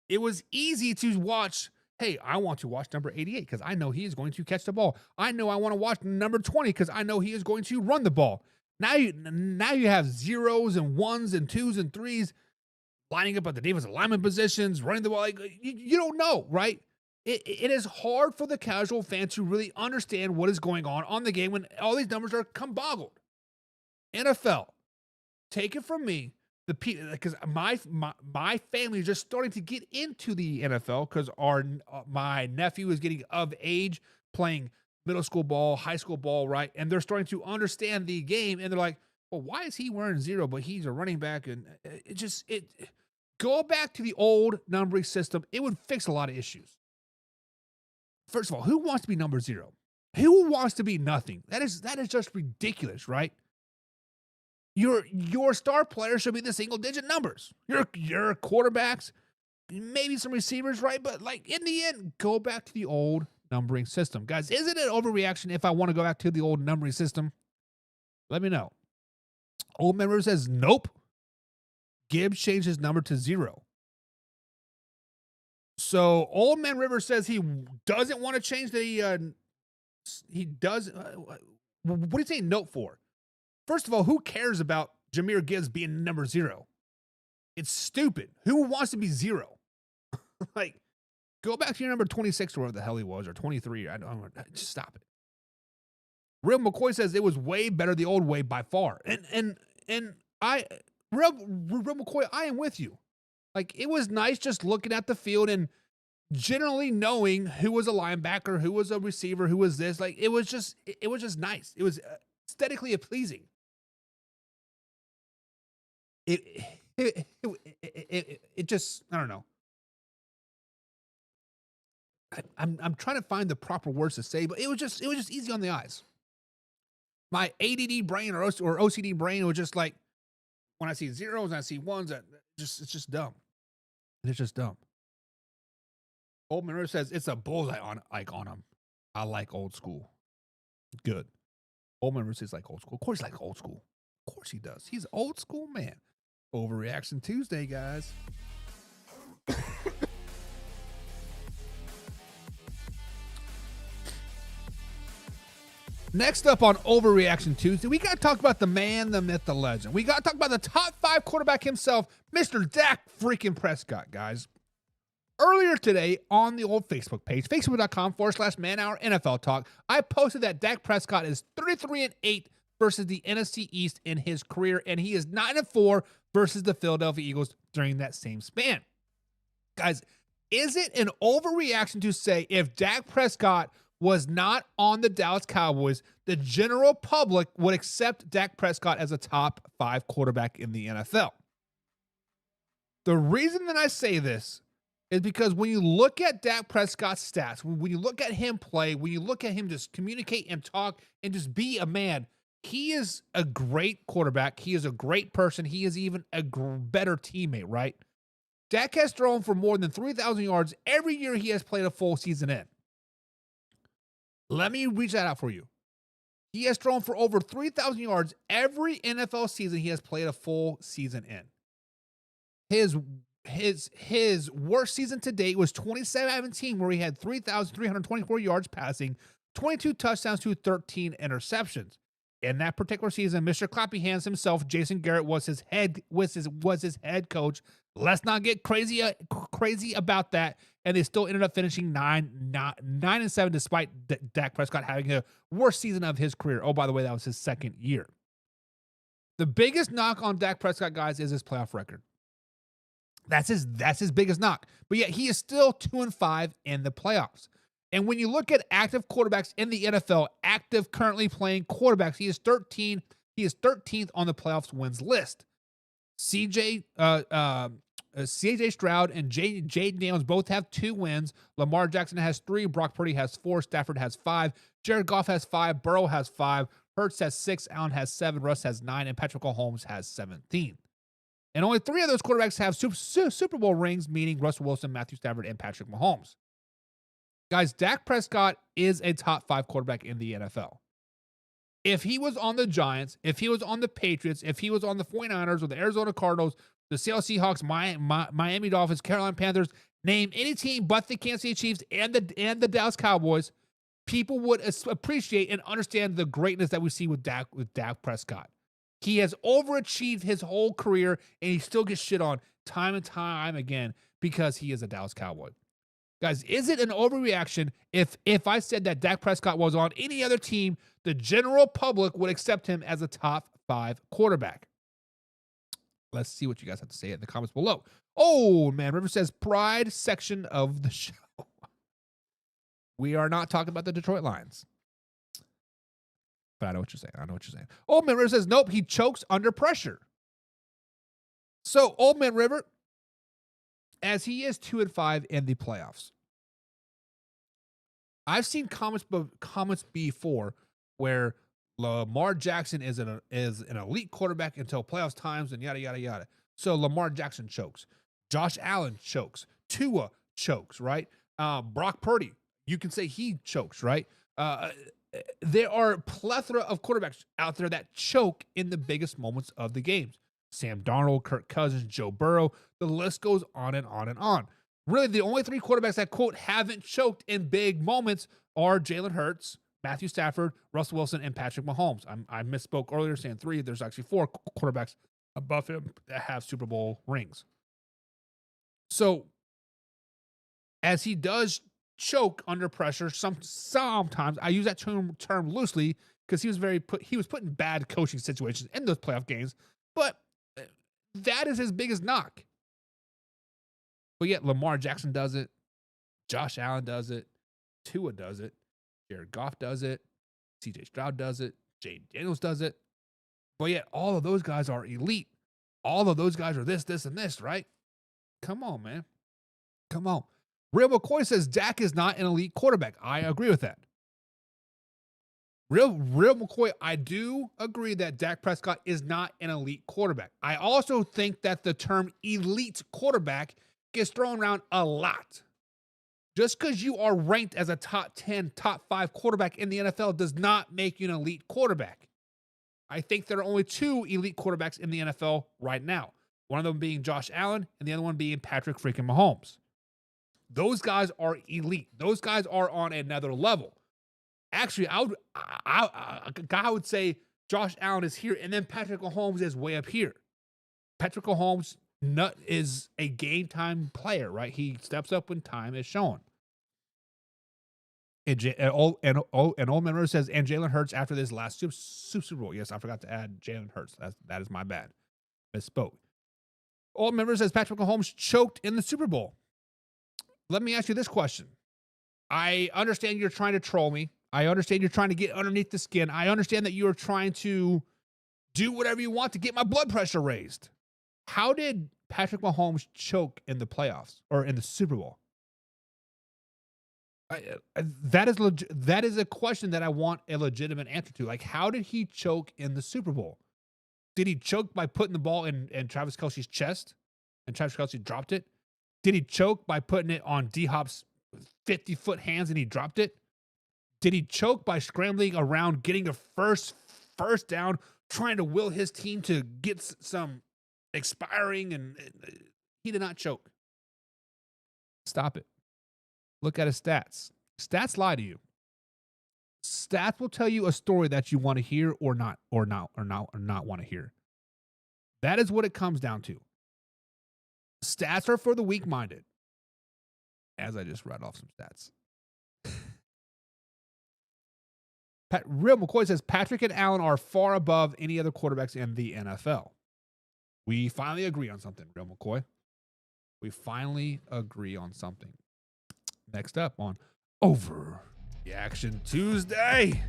It was easy to watch. Hey, I want to watch number 88 because I know he is going to catch the ball. I know I want to watch number 20 because I know he is going to run the ball. Now you have zeros and ones and twos and threes lining up at the defensive lineman positions, running the ball. Like, you don't know, right? It is hard for the casual fan to really understand what is going on the game when all these numbers are comboggled. NFL, take it from me, because my family is just starting to get into the NFL because my nephew is getting of age playing middle school ball, high school ball, right? And they're starting to understand the game, and they're like, well, why is he wearing 0, but he's a running back? And go back to the old numbering system. It would fix a lot of issues. First of all, who wants to be number 0? Who wants to be nothing? That is just ridiculous, right? Your star players should be the single digit numbers. Your quarterbacks, maybe some receivers, right? But like in the end, go back to the old numbering system. Guys, is it an overreaction if I want to go back to the old numbering system? Let me know. Old member says nope. Gibbs changed his number to 0. So Old Man River says he doesn't want to change the. He does. What do you say note for? First of all, who cares about Jahmyr Gibbs being number 0? It's stupid. Who wants to be 0? Like, go back to your number 26 or whatever the hell he was, or 23. I don't. Just stop it. Real McCoy says it was way better the old way by far, and Real McCoy, I am with you. Like, it was nice just looking at the field and generally knowing who was a linebacker, who was a receiver, who was this. Like, it was just nice. It was aesthetically pleasing. It just, I don't know. I'm trying to find the proper words to say, but it was just easy on the eyes. My ADD brain or OCD brain was just like, when I see zeros and I see ones, it's just dumb. It's just dumb. Old Mirror says it's a bullseye on him. I like old school. Good. Old Mirror says like old school. Of course he likes old school. Of course he does. He's an old school man. Overreaction Tuesday, guys. Next up on Overreaction Tuesday, we got to talk about the man, the myth, the legend. We got to talk about the top 5 quarterback himself, Mr. Dak freaking Prescott, guys. Earlier today on the old Facebook page, facebook.com/manhour NFL talk, I posted that Dak Prescott is 33-8 versus the NFC East in his career, and he is 9-4 versus the Philadelphia Eagles during that same span. Guys, is it an overreaction to say if Dak Prescott was not on the Dallas Cowboys, the general public would accept Dak Prescott as a top 5 quarterback in the NFL? The reason that I say this is because when you look at Dak Prescott's stats, when you look at him play, when you look at him just communicate and talk and just be a man, he is a great quarterback. He is a great person. He is even a better teammate, right? Dak has thrown for more than 3,000 yards every year he has played a full season in. Let me reach that out for you. He has thrown for over 3,000 yards every NFL season he has played a full season in. His worst season to date was 2017, where he had 3,324 yards passing, 22 touchdowns to 13 interceptions. In that particular season, Mr. Clappy Hands himself, Jason Garrett, was his head coach. Let's not get crazy about that. And they still ended up finishing 9-7, despite Dak Prescott having a worst season of his career. Oh, by the way, that was his second year. The biggest knock on Dak Prescott, guys, is his playoff record. That's his biggest knock. But yet he is still 2-5 in the playoffs. And when you look at active quarterbacks in the NFL, active currently playing quarterbacks, he is 13th on the playoffs wins list. C.J. Stroud and Jaden Daniels both have 2 wins. Lamar Jackson has 3. Brock Purdy has 4. Stafford has 5. Jared Goff has 5. Burrow has 5. Hurts has 6. Allen has 7. Russ has 9. And Patrick Mahomes has 17. And only 3 of those quarterbacks have Super Bowl rings, meaning Russell Wilson, Matthew Stafford, and Patrick Mahomes. Guys, Dak Prescott is a top 5 quarterback in the NFL. If he was on the Giants, if he was on the Patriots, if he was on the 49ers or the Arizona Cardinals, the Seattle Seahawks, Miami Dolphins, Carolina Panthers, name any team but the Kansas City Chiefs and the Dallas Cowboys, people would appreciate and understand the greatness that we see with Dak Prescott. He has overachieved his whole career, and he still gets shit on time and time again because he is a Dallas Cowboy. Guys, is it an overreaction if I said that Dak Prescott was on any other team, the general public would accept him as a top 5 quarterback? Let's see what you guys have to say in the comments below. Oh, man, River says pride section of the show. We are not talking about the Detroit Lions. But I know what you're saying. Old Man River says, nope, he chokes under pressure. So, Old Man River, as he is 2-5 in the playoffs, I've seen comments before where Lamar Jackson is an elite quarterback until playoffs times and yada, yada, yada. So Lamar Jackson chokes. Josh Allen chokes. Tua chokes, right? Brock Purdy, you can say he chokes, right? There are a plethora of quarterbacks out there that choke in the biggest moments of the games. Sam Darnold, Kirk Cousins, Joe Burrow, the list goes on and on and on. Really, the only 3 quarterbacks that, quote, haven't choked in big moments are Jalen Hurts, Matthew Stafford, Russell Wilson, and Patrick Mahomes. I misspoke earlier saying 3. There's actually 4 quarterbacks above him that have Super Bowl rings. So, as he does choke under pressure, sometimes, I use that term loosely because he was put in bad coaching situations in those playoff games, but that is his biggest knock. But yet Lamar Jackson does it. Josh Allen does it. Tua does it. Jared Goff does it. C.J. Stroud does it. Jaden Daniels does it. But yet all of those guys are elite. All of those guys are this, and this, right? Come on, man. Come on. Real McCoy says Dak is not an elite quarterback. I agree with that. Real McCoy, I do agree that Dak Prescott is not an elite quarterback. I also think that the term elite quarterback gets thrown around a lot. Just because you are ranked as a top 10, top 5 quarterback in the NFL does not make you an elite quarterback. I think there are only 2 elite quarterbacks in the NFL right now. One of them being Josh Allen and the other one being Patrick freaking Mahomes. Those guys are elite. Those guys are on another level. Actually, I would say Josh Allen is here, and then Patrick Mahomes is way up here. Patrick Mahomes is a game time player, right? He steps up when time is shown. And Old Man River says, and Jalen Hurts after this last Super Bowl. Yes, I forgot to add Jalen Hurts. That is my bad. Misspoke. Old Man River says Patrick Mahomes choked in the Super Bowl. Let me ask you this question. I understand you're trying to troll me. I understand you're trying to get underneath the skin. I understand that you are trying to do whatever you want to get my blood pressure raised. How did Patrick Mahomes choke in the playoffs or in the Super Bowl? That is a question that I want a legitimate answer to. Like, how did he choke in the Super Bowl? Did he choke by putting the ball in Travis Kelce's chest and Travis Kelce dropped it? Did he choke by putting it on D-Hop's 50-foot hands and he dropped it? Did he choke by scrambling around, getting a first down, trying to will his team to get some expiring? And he did not choke. Stop it. Look at his stats. Stats lie to you. Stats will tell you a story that you want to hear or not want to hear. That is what it comes down to. Stats are for the weak-minded. As I just read off some stats. Real McCoy says Patrick and Allen are far above any other quarterbacks in the NFL. We finally agree on something, Real McCoy. We finally agree on something. Next up on Overreaction Tuesday.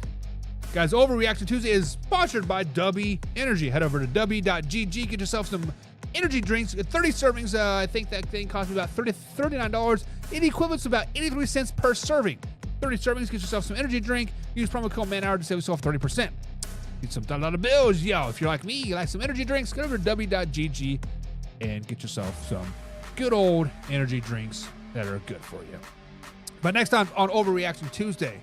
Guys, Overreaction Tuesday is sponsored by Dubby Energy. Head over to dubby.gg, get yourself some energy drinks, 30 servings. I think that thing cost me about $39. It equates to about 83 cents per serving. 30 servings, get yourself some energy drink. Use promo code MANHOUR to save yourself 30%. Need some dollar bills. Yo, if you're like me, you like some energy drinks, go over to w.gg and get yourself some good old energy drinks that are good for you. But next time on Overreaction Tuesday,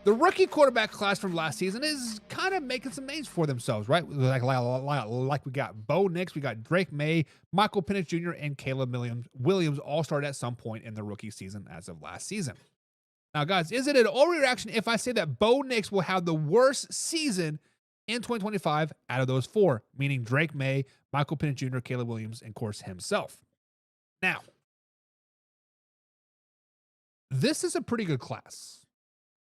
the rookie quarterback class from last season is kind of making some names for themselves, right? Like we got Bo Nix, we got Drake May, Michael Penix Jr., and Caleb Williams all started at some point in the rookie season as of last season. Now, guys, is it an overreaction if I say that Bo Nix will have the worst season in 2025 out of those four, meaning Drake May, Michael Penix Jr., Caleb Williams, and, of course, himself? Now, this is a pretty good class.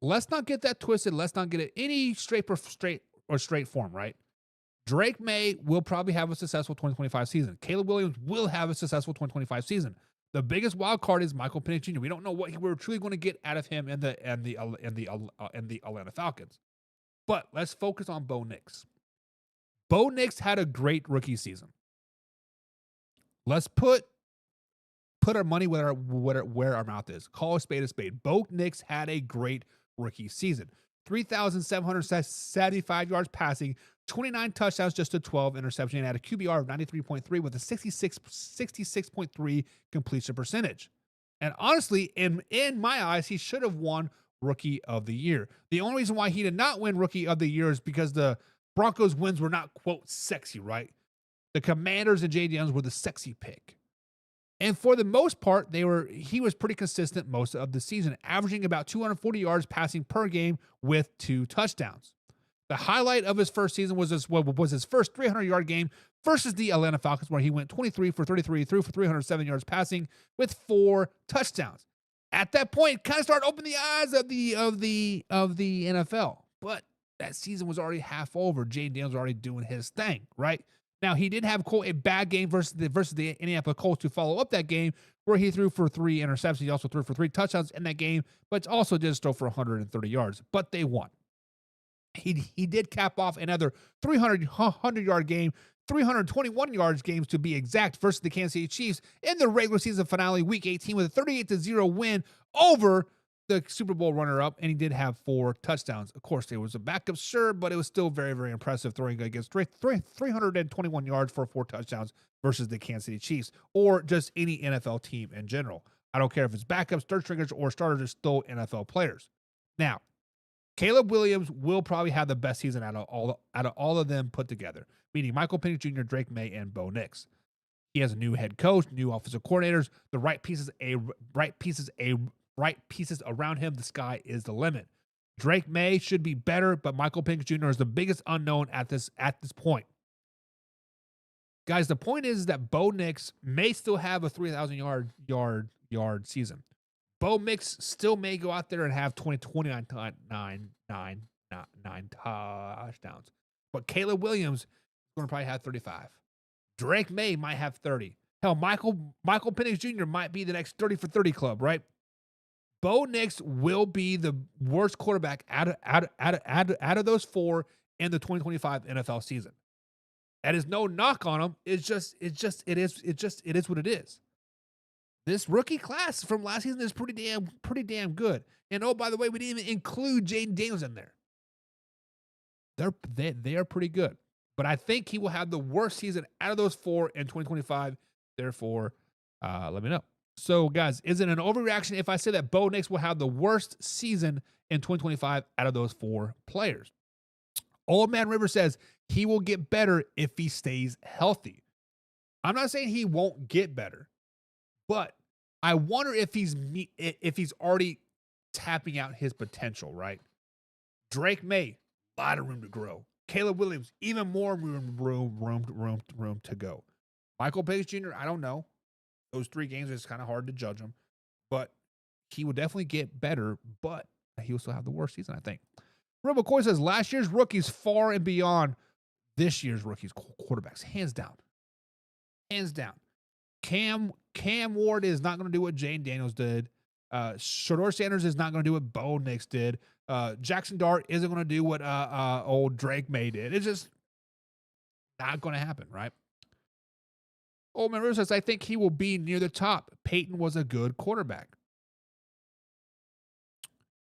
Let's not get that twisted. Let's not get it any straight form, right? Drake May will probably have a successful 2025 season. Caleb Williams will have a successful 2025 season. The biggest wild card is Michael Penix Jr. We don't know what we're truly going to get out of him and the Atlanta Falcons. But let's focus on Bo Nix. Bo Nix had a great rookie season. Let's put our money where our mouth is. Call a spade a spade. Bo Nix had a great rookie season. 3,775 yards passing, 29 touchdowns, just to 12 interceptions, and had a QBR of 93.3 with a 66.3 completion percentage. And honestly, in my eyes, he should have won Rookie of the Year. The only reason why he did not win Rookie of the Year is because the Broncos wins were not, quote, sexy, right? The Commanders and J. Downs were the sexy pick. And for the most part, he was pretty consistent most of the season, averaging about 240 yards passing per game with 2 touchdowns. The highlight of his first season was his first 300-yard game versus the Atlanta Falcons, where he went 23 for 33, threw for 307 yards passing with 4 touchdowns. At that point, kind of started opening the eyes of the NFL. But that season was already half over. Jay Daniels was already doing his thing, right? Now, he did have a bad game versus the Indianapolis Colts to follow up that game, where he threw for 3 interceptions. He also threw for 3 touchdowns in that game, but also did throw for 130 yards. But they won. He did cap off another 300-yard game, 321 yards games to be exact, versus the Kansas City Chiefs in the regular season finale, Week 18, with a 38-0 win over the Super Bowl runner-up, and he did have 4 touchdowns. Of course, there was a backup, sure, but it was still very, very impressive, throwing against 321 yards for 4 touchdowns versus the Kansas City Chiefs, or just any NFL team in general. I don't care if it's backups, third stringers, or starters, are still NFL players. Now, Caleb Williams will probably have the best season out of all of them put together, meaning Michael Penix Jr., Drake May, and Bo Nix. He has a new head coach, new offensive coordinators, the right pieces around him. The sky is the limit. Drake May should be better, but Michael Penix Jr. is the biggest unknown at this point. Guys, the point is that Bo Nix may still have a 3,000 yard season. Bo Nix still may go out there and have 29 touchdowns. But Caleb Williams is going to probably have 35. Drake May might have 30. Hell, Michael Penix Jr. might be the next 30 for 30 club, right? Bo Nix will be the worst quarterback out of those 4 in the 2025 NFL season. That is no knock on him. It is what it is. This rookie class from last season is pretty damn good. And oh, by the way, we didn't even include Jaden Daniels in there. They are pretty good. But I think he will have the worst season out of those 4 in 2025. Therefore, let me know. So, guys, is it an overreaction if I say that Bo Nix will have the worst season in 2025 out of those 4 players? Old Man River says he will get better if he stays healthy. I'm not saying he won't get better, but I wonder if he's already tapping out his potential, right? Drake May, a lot of room to grow. Caleb Williams, even more room to go. Michael Penix Jr., I don't know. Those 3 games, it's kind of hard to judge him, but he will definitely get better, but he will still have the worst season, I think. Real McCoy says last year's rookies far and beyond this year's rookies quarterbacks, hands down. Hands down. Cam Ward is not going to do what Jane Daniels did. Shedeur Sanders is not going to do what Bo Nix did. Jackson Dart isn't going to do what old Drake May did. It's just not going to happen, right? Old Man River says, I think he will be near the top. Peyton was a good quarterback.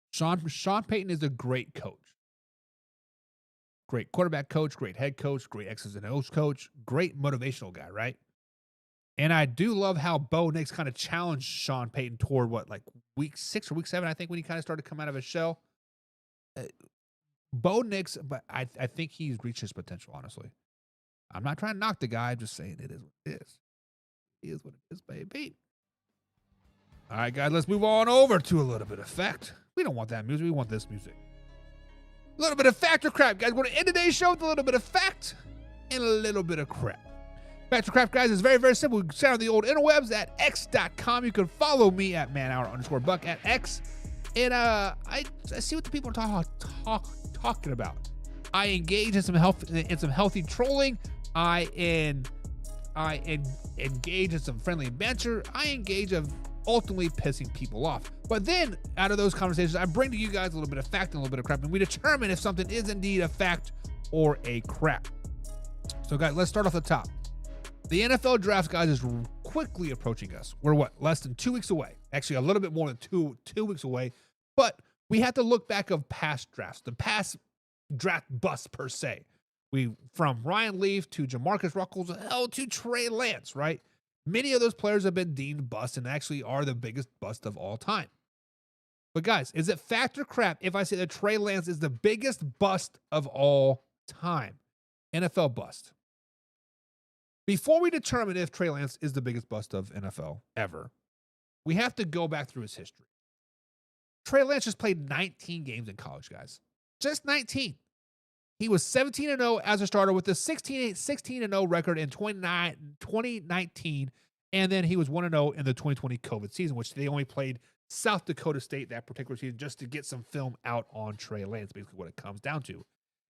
Sean Payton is a great coach. Great quarterback coach, great head coach, great X's and O's coach, great motivational guy, right? And I do love how Bo Nix kind of challenged Sean Payton toward week 6 or week 7, I think, when he kind of started to come out of his shell. Bo Nix, but I think he's reached his potential, honestly. I'm not trying to knock the guy. I'm just saying it is what it is. It is what it is, baby. All right, guys, let's move on over to a little bit of fact. We don't want that music. We want this music. A little bit of fact or crap, guys. We're going to end today's show with a little bit of fact and a little bit of crap. Fact or crap, guys, is very, very simple. You can sign on the old interwebs at x.com. You can follow me at manhour_buck at x. And I see what the people are talking about. I engage in some healthy trolling. I engage in some friendly banter. I engage of ultimately pissing people off. But then, out of those conversations, I bring to you guys a little bit of fact and a little bit of crap, and we determine if something is indeed a fact or a crap. So, guys, let's start off the top. The NFL draft, guys, is quickly approaching us. We're less than 2 weeks away. Actually, a little bit more than two weeks away. But we have to look back of past drafts, the past draft busts per se. From Ryan Leaf to Jamarcus Russell to Trey Lance, right? Many of those players have been deemed bust and actually are the biggest bust of all time. But guys, is it fact or crap if I say that Trey Lance is the biggest bust of all time? NFL bust. Before we determine if Trey Lance is the biggest bust of NFL ever, we have to go back through his history. Trey Lance just played 19 games in college, guys. Just 19. He was 17-0 as a starter with a 16-0 record in 2019, and then he was 1-0 in the 2020 COVID season, which they only played South Dakota State that particular season just to get some film out on Trey Lance, basically what it comes down to.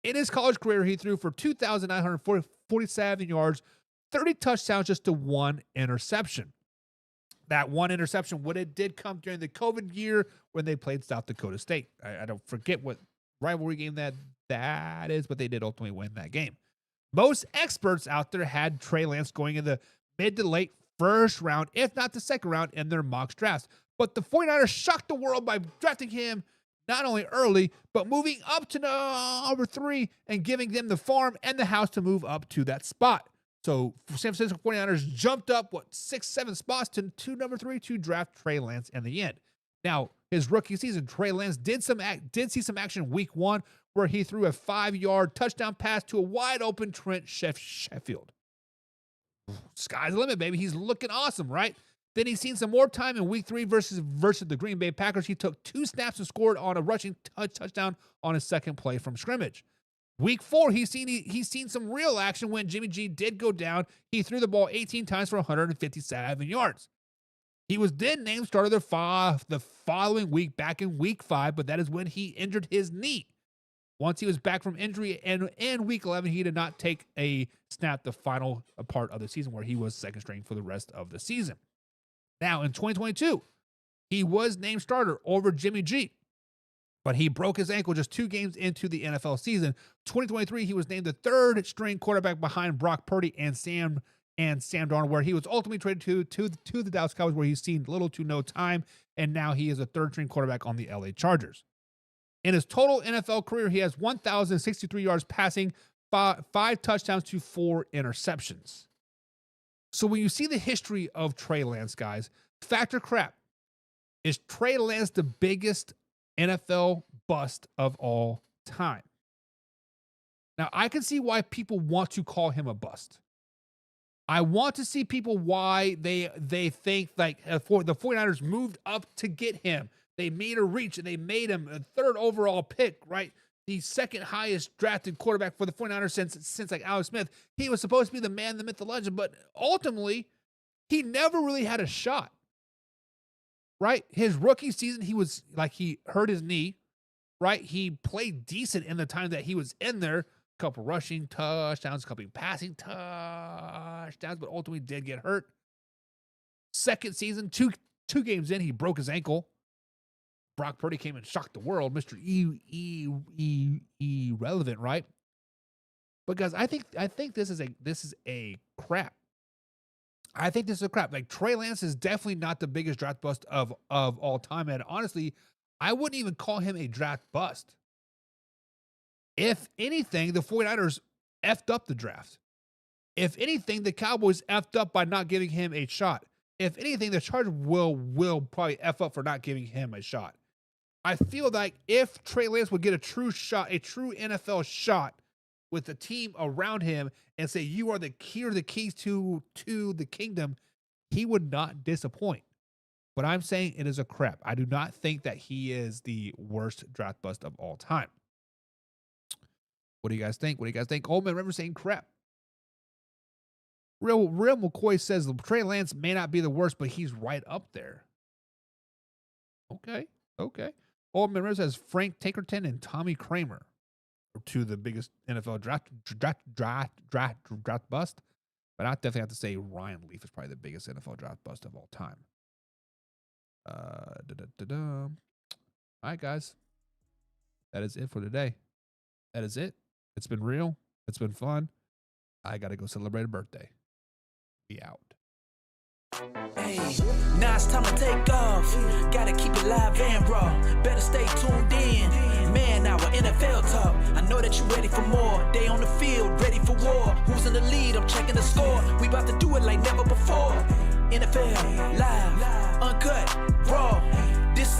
In his college career, he threw for 2,947 yards, 30 touchdowns, just to 1 interception. That 1 interception, when it did come during the COVID year when they played South Dakota State. I don't forget what rivalry game that is, but they did ultimately win that game. Most experts out there had Trey Lance going in the mid to late first round, if not the second round, in their mock drafts. But the 49ers shocked the world by drafting him not only early, but moving up to number 3 and giving them the farm and the house to move up to that spot. So San Francisco 49ers jumped up, 6-7 spots to number 3 to draft Trey Lance in the end. Now, his rookie season, Trey Lance did see some action week 1 where he threw a 5-yard touchdown pass to a wide-open Trent Sheffield. Sky's the limit, baby. He's looking awesome, right? Then he's seen some more time in week 3 versus the Green Bay Packers. He took 2 snaps and scored on a rushing touchdown on his second play from scrimmage. Week 4, he's seen some real action when Jimmy G did go down. He threw the ball 18 times for 157 yards. He was then named starter the following week, back in week 5, but that is when he injured his knee. Once he was back from injury and in week 11, he did not take a snap the final part of the season where he was second string for the rest of the season. Now, in 2022, he was named starter over Jimmy G, but he broke his ankle just 2 games into the NFL season. 2023, he was named the third string quarterback behind Brock Purdy and Sam Darnold, where he was ultimately traded to the Dallas Cowboys, where he's seen little to no time, and now he is a third string quarterback on the LA Chargers. In his total NFL career, he has 1,063 yards passing, 5 touchdowns to 4 interceptions. So when you see the history of Trey Lance, guys, fact or crap, is Trey Lance the biggest NFL bust of all time? Now, I can see why people want to call him a bust. I want to see people why they think like the 49ers moved up to get him. They made a reach and they made him a 3rd overall pick, right? The 2nd highest drafted quarterback for the 49ers since like Alex Smith. He was supposed to be the man, the myth, the legend, but ultimately he never really had a shot, right? His rookie season, he hurt his knee, right? He played decent in the time that he was in there. A couple rushing touchdowns, a couple passing touchdowns, but ultimately did get hurt. Second season, two games in, he broke his ankle. Brock Purdy came and shocked the world, Mr. Irrelevant, right? But guys, I think this is a crap. I think this is a crap. Like Trey Lance is definitely not the biggest draft bust of all time. And honestly, I wouldn't even call him a draft bust. If anything, the 49ers effed up the draft. If anything, the Cowboys effed up by not giving him a shot. If anything, the Chargers will probably F up for not giving him a shot. I feel like if Trey Lance would get a true shot, a true NFL shot with the team around him and say, you are the keys to the kingdom, he would not disappoint. But I'm saying it is a crap. I do not think that he is the worst draft bust of all time. What do you guys think? Oh, man, remember saying crap. Real McCoy says Trey Lance may not be the worst, but he's right up there. Okay. Oh, man, remember says Frank Tankerton and Tommy Kramer are two of the biggest NFL draft bust. But I definitely have to say Ryan Leaf is probably the biggest NFL draft bust of all time. All right, guys. That is it for today. That is it. It's been real. It's been fun. I got to go celebrate a birthday. Be out. Hey, now it's time to take off. Gotta keep it live and raw. Better stay tuned in. Man, our NFL talk. I know that you ready for more. They on the field, ready for war. Who's in the lead? I'm checking the score. We about to do it like